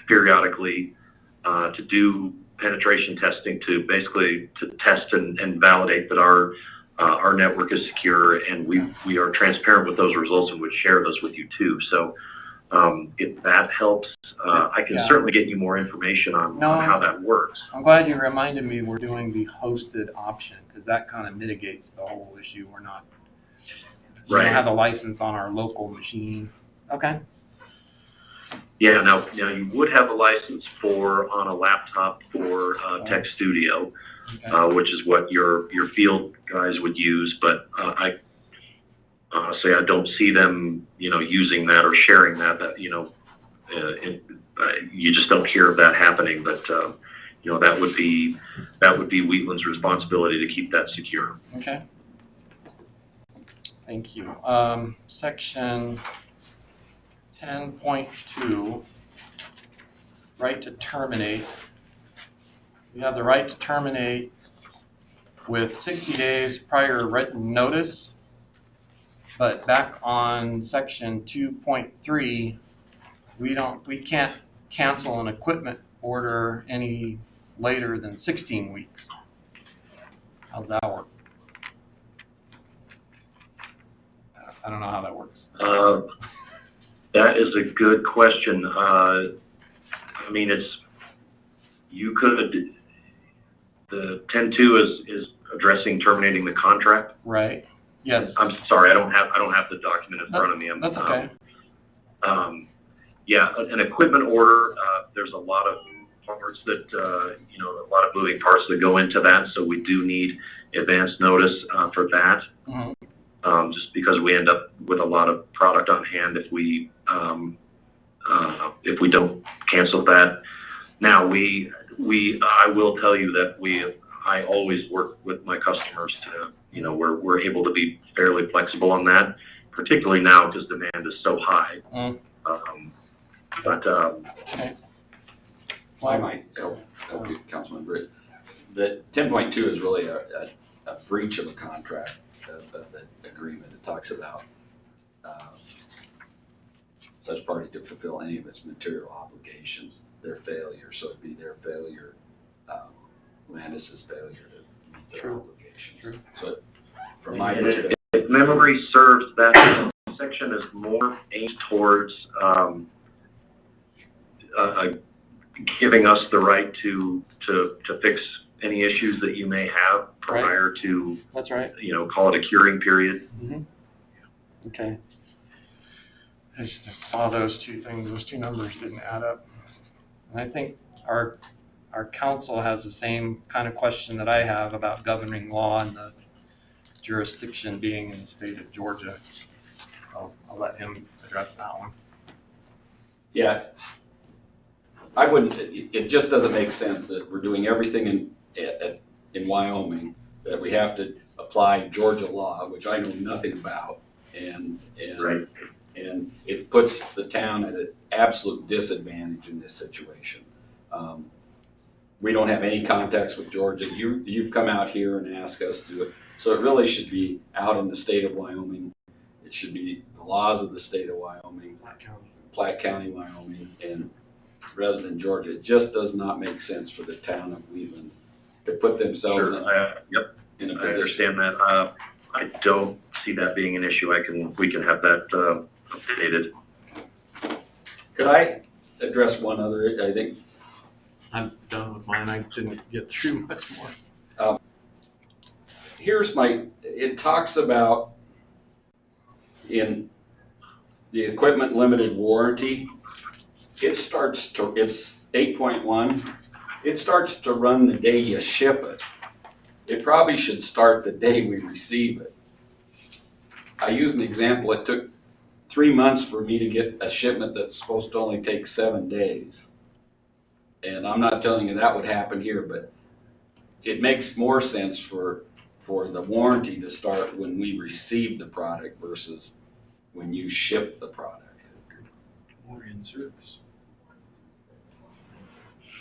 periodically to do penetration testing to basically to test and validate that our network is secure, and we are transparent with those results and would share those with you too. So If that helps, I can Yeah. certainly get you more information on No. how that works. I'm glad you reminded me we're doing the hosted option, because that kind of mitigates the whole issue. We're not, we don't Right. have the license on our local machine. Okay. Yeah, now you would have a license on a laptop for Tech Studio, Okay. which is what your field guys would use, but I honestly, I don't see them, using that or sharing that, you just don't hear of that happening, but, that would be Wheatland's responsibility to keep that secure. Okay. Thank you. Section 10.2, right to terminate. We have the right to terminate with 60 days prior written notice. But back on section 2.3, we can't cancel an equipment order any later than 16 weeks. How's that work? I don't know how that works. That is a good question. The 10.2 is addressing terminating the contract. Right. Yes. I'm sorry, I don't have the document in front of me. That's okay. Yeah, an equipment order, there's a lot of parts that, a lot of moving parts that go into that, so we do need advance notice for that. Mm-hmm. Just because we end up with a lot of product on hand if we don't cancel that. Now, I will tell you that I always work with my customers to, we're able to be fairly flexible on that, particularly now because demand is so high. Mm. Okay. I might help you, Councilman Britt. The 10.2 is really a breach of a contract, of the agreement. It talks about such party to fulfill any of its material obligations, their failure. So it'd be their failure, Landis's failure to meet their True. obligations. True. So from my And perspective, if memory serves, that section is more aimed towards giving us the right to fix any issues that you may have prior to, That's right. call it a curing period. Mm-hmm. Okay. I just saw those two things. Those two numbers didn't add up. And I think our council has the same kind of question that I have about governing law and the jurisdiction being in the state of Georgia. I'll let him address that one. yeah, I wouldn't. It just doesn't make sense that we're doing everything in Wyoming, that we have to apply Georgia law, which I know nothing about, and Right. and it puts the town at an absolute disadvantage in this situation. We don't have any contacts with Georgia. You've come out here and asked us to do it, so it really should be out in the state of Wyoming. It should be the laws of the state of Wyoming, Platte County, Wyoming, and rather than Georgia. It just does not make sense for the town of Wheatland to put themselves Sure. Yep. in a I position. understand that. I don't see that being an issue. We can have that updated. Could I address one other? I think I'm done with mine. I didn't get through much more. it talks about in the equipment limited warranty, it's 8.1, it starts to run the day you ship it. It probably should start the day we receive it. I use an example. It took 3 months for me to get a shipment that's supposed to only take 7 days. And I'm not telling you that would happen here, but it makes more sense for the warranty to start when we receive the product versus when you ship the product. Or in service.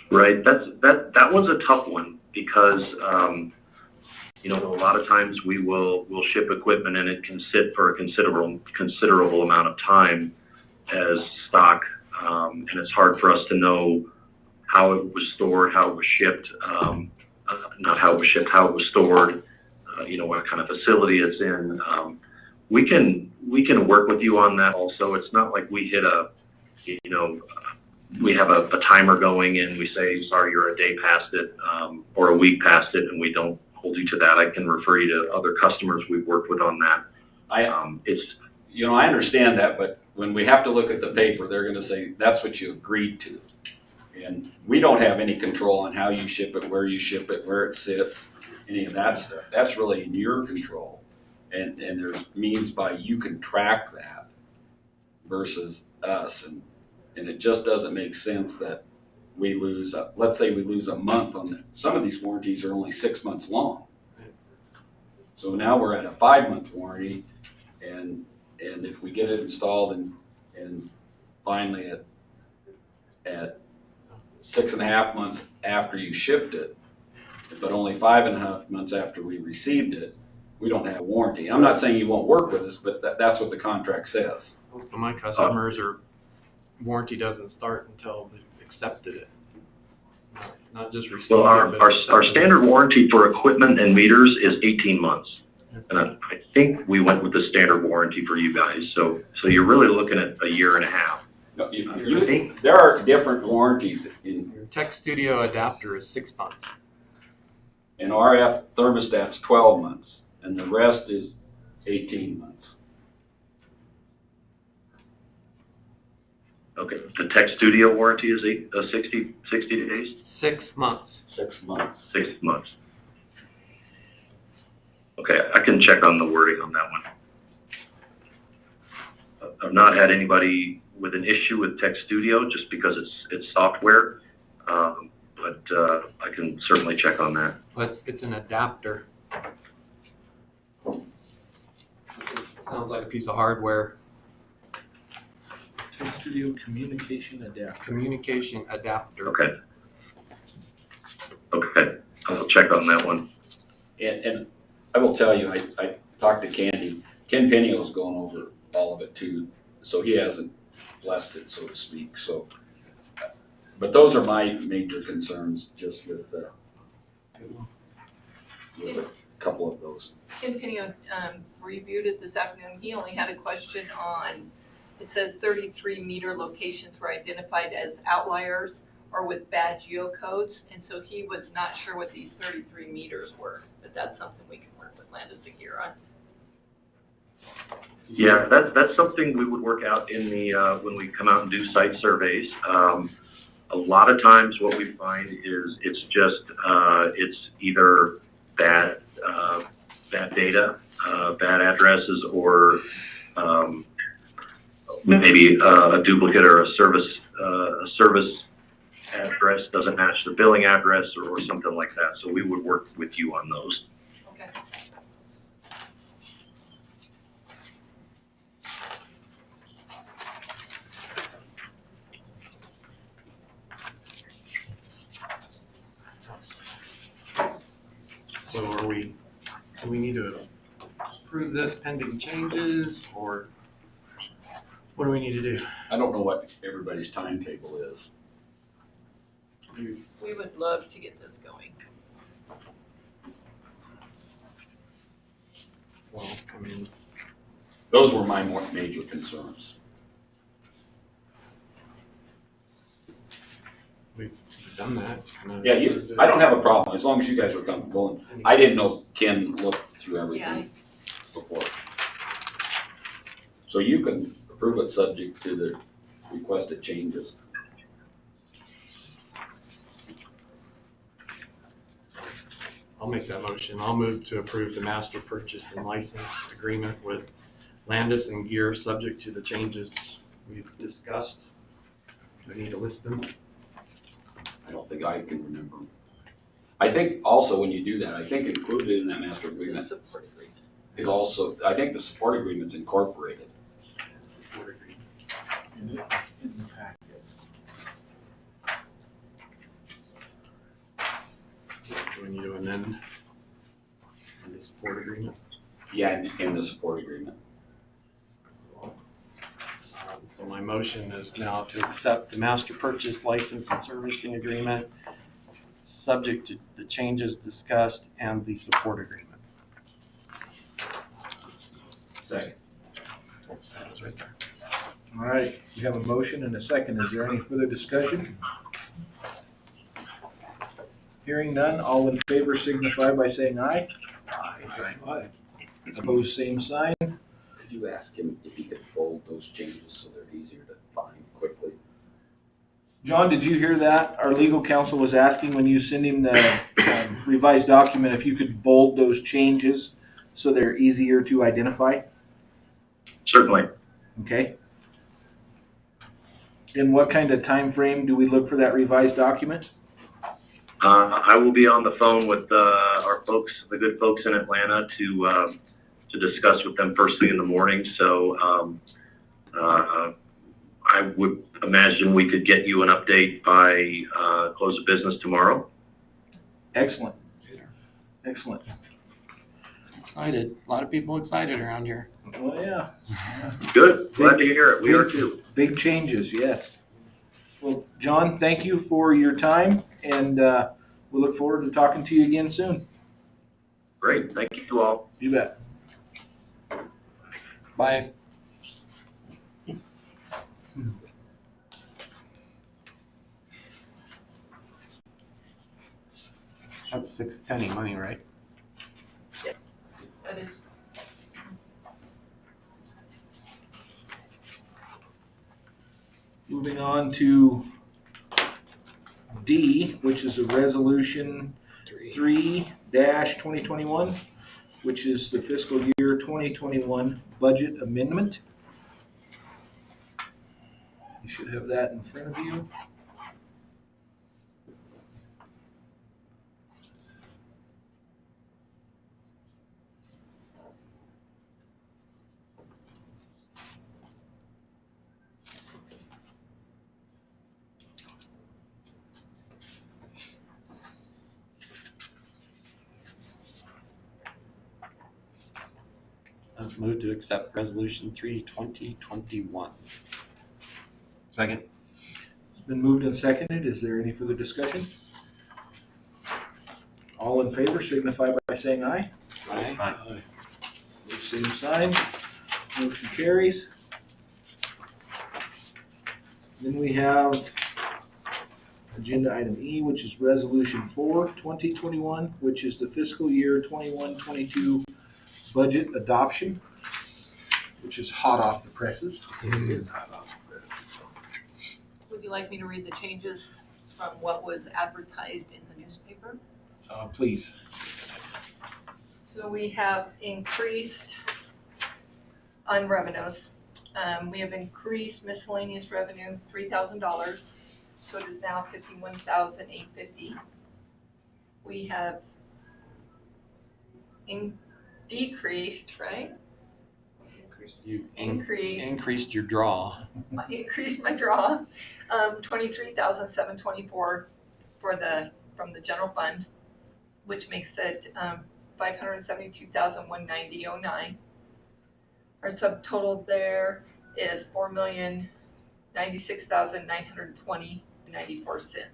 Right. That one's a tough one because a lot of times we'll ship equipment and it can sit for a considerable amount of time as stock, and it's hard for us to know how it was stored, how it was shipped, not how it was shipped, how it was stored, what kind of facility it's in. We can work with you on that also. It's not like we hit a you know, we have a timer going and we say, sorry, you're a day past it, or a week past it, and we don't hold you to that. I can refer you to other customers we've worked with on that. You know, I understand that, but when we have to look at the paper, they're gonna say, that's what you agreed to. And we don't have any control on how you ship it, where it sits, any of that stuff. That's really in your control. And there's means by you can track that versus us. And it just doesn't make sense that we lose, let's say we lose a month on it. Some of these warranties are only 6 months long. So now we're at a 5-month warranty, and if we get it installed and finally at 6.5 months after you shipped it, but only 5.5 months after we received it, we don't have a warranty. I'm not saying you won't work with us, but that's what the contract says. Most of my customers warranty doesn't start until they've accepted it. Not just received Well, it, but our standard warranty for equipment and meters is 18 months. And I think we went with the standard warranty for you guys. So you're really looking at a year and a half. No, there are different warranties in your Tech Studio adapter is 6 months. An RF thermostat's 12 months, and the rest is 18 months. Okay, the Tech Studio warranty is 60 days? 6 months. 6 months. 6 months. Okay, I can check on the wording on that one. I've not had anybody with an issue with Tech Studio just because it's software, but I can certainly check on that. Well, it's an adapter. Sounds like a piece of hardware. Tech Studio communication adapter. Communication adapter. Okay. Okay, I'll check on that one. And I will tell you, I talked to Candy. Ken Penio's going over all of it too, so he hasn't blessed it, so to speak. So, but those are my major concerns, just with a couple of those. Ken Pinio reviewed it this afternoon. He only had a question on, it says 33 meter locations were identified as outliers or with bad geocodes, and so he was not sure what these 33 meters were, but that's something we can work with Landis and Gear on. Yeah, that's something we would work out in the, when we come out and do site surveys. A lot of times what we find is it's just, it's either bad data, bad addresses, or maybe a duplicate or a service address doesn't match the billing address or something like that. So we would work with you on those. Okay. So do we need to approve this pending changes, or what do we need to do? I don't know what everybody's timetable is. We would love to get this going. Well, I mean, Those were my more major concerns. we've done that. Yeah, I don't have a problem, as long as you guys are comfortable. I didn't know Ken looked through everything before. So you can approve it subject to the requested changes. I'll make that motion. I'll move to approve the master purchase and license agreement with Landis and Gear, subject to the changes we've discussed. Do I need to list them? I don't think I can remember. I think also when you do that, I think included in that master agreement Support agreement. is also, I think the support agreement's incorporated. Support agreement. And it's in the packet. So do we need to amend the support agreement? Yeah, in the support agreement. So my motion is now to accept the master purchase license and servicing agreement, subject to the changes discussed and the support agreement. Second. That was right there. All right, we have a motion and a second. Is there any further discussion? Hearing none, all in favor signify by saying aye. Aye. Opposed, same sign. Could you ask him if he could bold those changes so they're easier to find quickly? John, did you hear that? Our legal counsel was asking when you send him the revised document if you could bold those changes so they're easier to identify. Certainly. Okay. In what kind of time frame do we look for that revised document? I will be on the phone with our folks, the good folks in Atlanta, to discuss with them first thing in the morning. So I would imagine we could get you an update by close of business tomorrow. Excellent. Excellent. Excited. A lot of people excited around here. Well, yeah. Good. Glad to hear it. We are too. Big changes, yes. Well, John, thank you for your time, and we look forward to talking to you again soon. Great. Thank you all. You bet. Bye. That's 6 penny money, right? Yes, that is. Moving on to D, which is a resolution 3-2021, which is the fiscal year 2021 budget amendment. You should have that in front of you. I've moved to accept resolution 3/2021. Second. It's been moved and seconded. Is there any further discussion? All in favor signify by saying aye. Aye. Same sign. Motion carries. Then we have agenda item E, which is resolution 4/2021, which is the fiscal year 21-22 budget adoption, which is hot off the presses. Would you like me to read the changes from what was advertised in the newspaper? Please. So we have increased on revenues. We have increased miscellaneous revenue $3,000, so it is now $51,850. We have decreased, right? You've Increased your draw. I increased my draw, $23,724 from the general fund, which makes it $572,190.09. Our subtotal there is $4,096,920.94,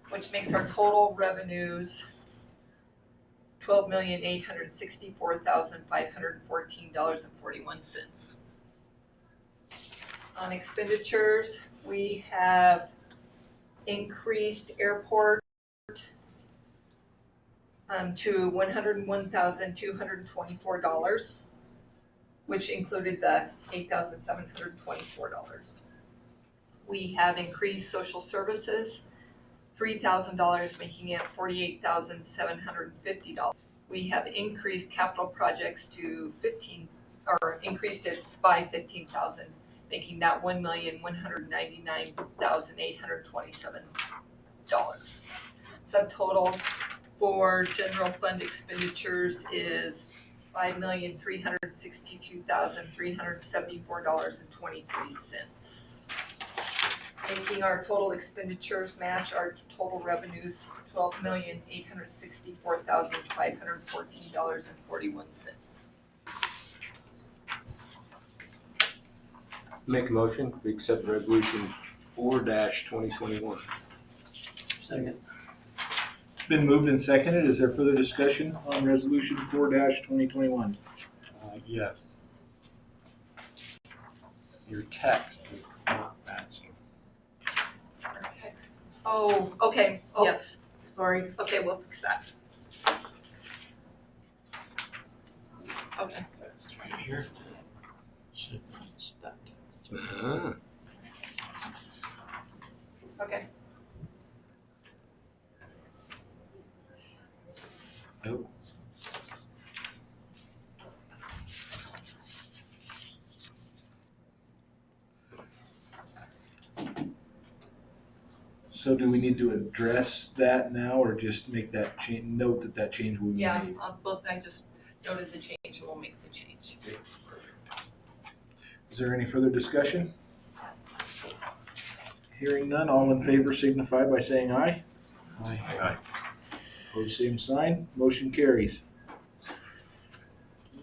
which makes our total revenues $12,864,514.41. On expenditures, we have increased airport to $101,224, which included the $8,724. We have increased social services, $3,000, making it $48,750. We have increased capital projects to increased it by $15,000, making that $1,199,827. Subtotal for general fund expenditures is $5,362,374.23. Making our total expenditures match our total revenues, $12,864,514.41. Make a motion, we accept resolution 4-2021. Second. It's been moved and seconded. Is there further discussion on resolution 4-2021? Yes. Your text is not matching. Oh, okay, Oh. yes, Sorry. okay, we'll fix that. Okay. Text right here. Should match that text. Okay. Oh. So do we need to address that now, or just make that change, note that that change will be Yeah, made? I just noted the change, we'll make the change. Is there any further discussion? Hearing none, all in favor signify by saying aye. Aye. Opposed, same sign, motion carries.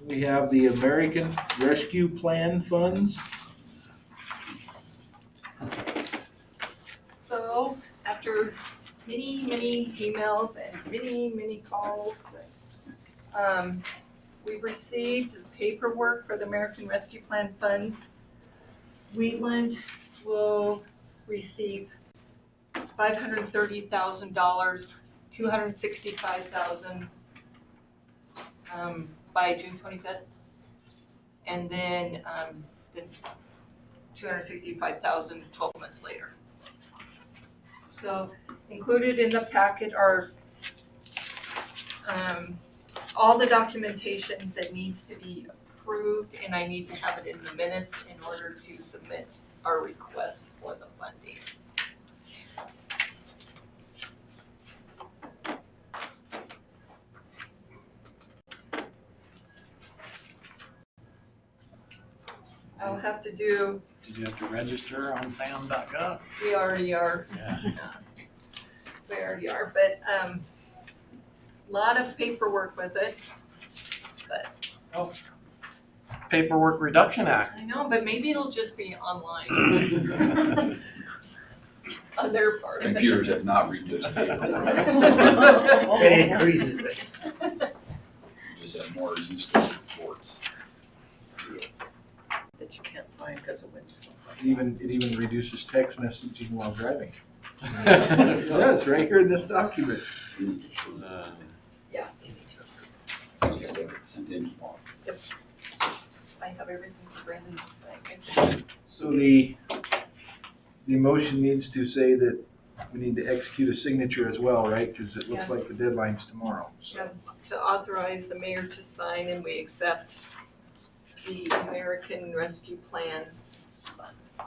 We have the American Rescue Plan funds. So, after many emails and many calls, we've received the paperwork for the American Rescue Plan funds. Wheatland will receive $530,000, $265,000 by June 25th. And then the $265,000 12 months later. So included in the packet are all the documentation that needs to be approved, and I need to have it in the minutes in order to submit our request for the funding. I'll have to do, Did you have to register on sam.gov? we already are. Yeah. We already are, but lot of paperwork with it. But Paperwork Reduction Act. I know, but maybe it'll just be online. On their part. Computers have not reduced paper. It increases it. Just have more useless reports. That you can't find because of winds. It even reduces text messaging while driving. It does, right here in this document. Yeah. Sent in tomorrow. I have everything for Brandon to say. So the motion needs to say that we need to execute a signature as well, right? Because it looks Yeah. like the deadline's tomorrow. So Yeah, to authorize the mayor to sign, and we accept the American Rescue Plan funds.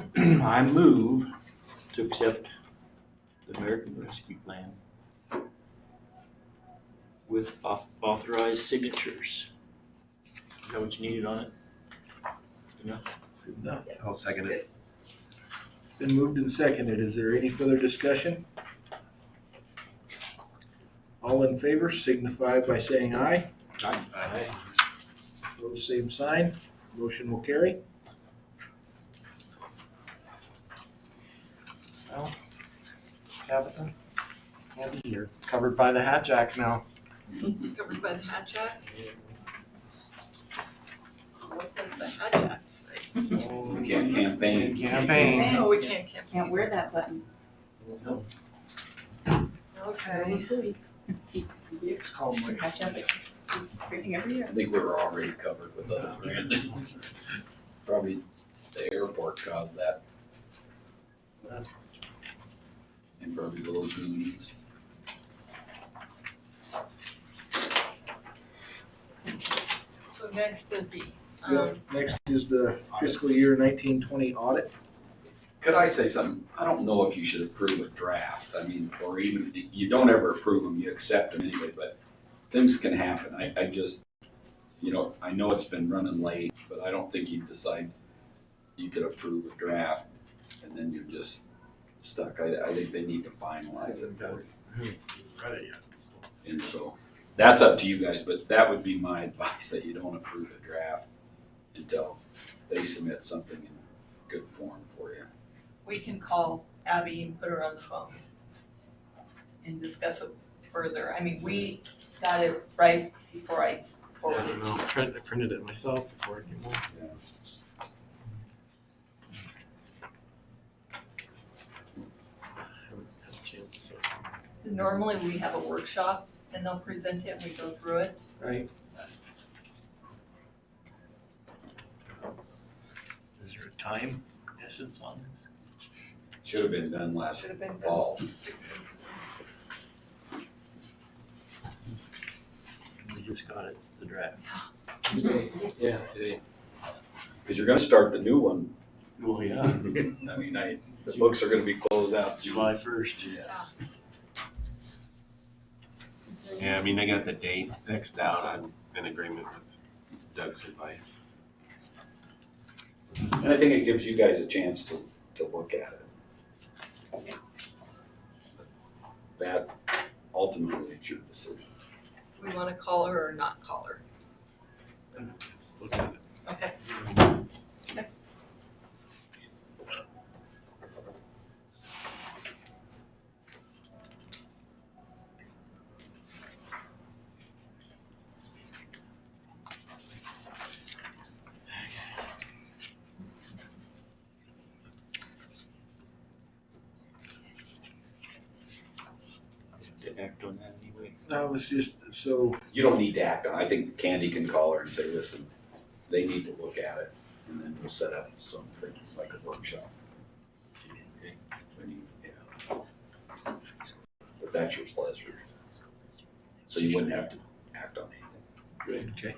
I move to accept the American Rescue Plan with authorized signatures. Is that what you needed on it? No? good enough. Yes. I'll second it. It's been moved and seconded. Is there any further discussion? All in favor signify by saying aye. Aye. Opposed, same sign. Motion will carry. Well, Tabitha, Andy, you're covered by the Hatch Act now. Covered by the Hatch Act. What does the Hatch Act say? We can't campaign. Campaign. Oh, we can't campaign. Can't wear that button. Okay. It's called my. Catch up. Printing every year. I think we were already covered with other grant. Probably the airport caused that. And probably the lagoons. So next is the, Yeah, next is the fiscal year 1920 audit. Could I say something? I don't know if you should approve a draft. I mean, or even if you don't ever approve them, you accept them anyway, but things can happen. I just, I know it's been running late, but I don't think you'd decide you could approve a draft and then you're just stuck. I think they need to finalize it for you. Read it yet. And so that's up to you guys, but that would be my advice, that you don't approve a draft until they submit something in good form for you. we can call Abby and put her on the phone and discuss it further. I mean, we got it right before I forward it to No, you. I printed it myself before it came out. Haven't had a chance, so. Normally, we have a workshop, and they'll present it, and we go through it. Right. Is there a time essence on this? Should have been done last Should have been done. fall. We just got it, the draft. Yeah, today. Cause you're gonna start the new one. Oh, yeah. I mean, the books are gonna be closed out July 1st. Yes. Yeah, I mean, I got the date fixed out. I'm in agreement with Doug's advice. And I think it gives you guys a chance to look at it. That ultimately is your decision. We want to call her or not call her. Look at it. Okay. To act on that anyway. That was just, so, You don't need to act on it. I think Candy can call her and say, listen, they need to look at it. And then we'll set up something like a workshop. Yeah. But that's your pleasure. So you wouldn't have to act on anything. Okay.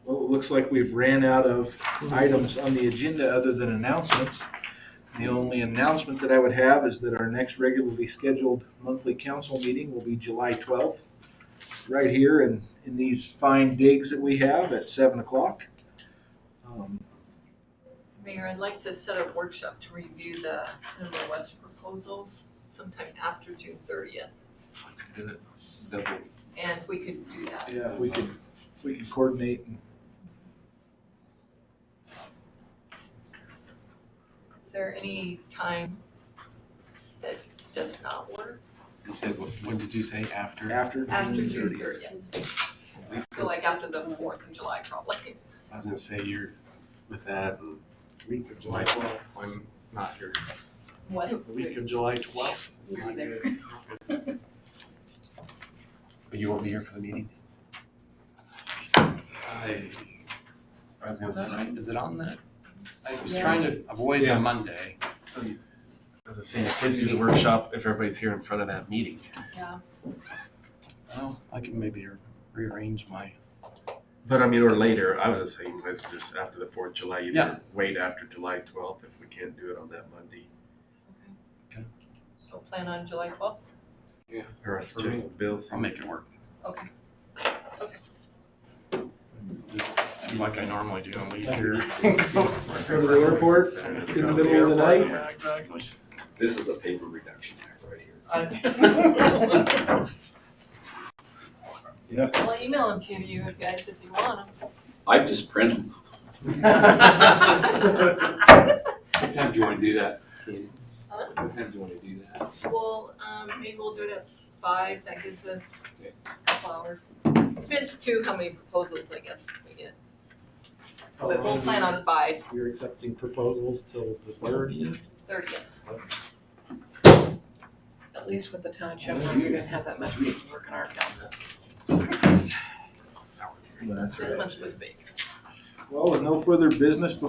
well, it looks like we've ran out of items on the agenda other than announcements. The only announcement that I would have is that our next regularly scheduled monthly council meeting will be July 12th, right here in these fine digs that we have at 7 o'clock. Mayor, I'd like to set a workshop to review the Cinema West proposals sometime after June 30th. Do it. Double. And we could do that. Yeah, if we could coordinate. Is there any time that does not work? You said, when did you say after? After After June June 30th. 30th. So like after the 4th of July, probably. I was gonna say you're with that and Week of July 12th, I'm not here. What? The week of July 12th. is not Neither. good. but you won't be here for the meeting? I was gonna Is that say. right? Is it on that? I was Yeah. trying to avoid Yeah. a Monday. So you, I was gonna say, I could do the workshop if everybody's here in front of that meeting. Yeah. Well, I can maybe rearrange my, But I mean, or later, I was saying, let's just after the 4th of July, you Yeah. wait after July 12th if we can't do it on that Monday. So plan on July 12th? Yeah. Or For me. Bill's. I'll make it work. Okay. Do like I normally do and leave here. Go to the airport in the middle of the night. Yeah, exactly. This is a paper reduction act right here. Yeah. I'll email them to you guys if you want them. I just print them. What time do you wanna do that? Huh? What time do you wanna do that? Well, maybe we'll do it at 5, that gives us a couple hours. Depends too how many proposals, I guess, we get. But we'll plan on 5, You're accepting proposals till the 30th? 30th. At least with the township, you're gonna have that much work in our council. That's This right. much was big. Well, with no further business before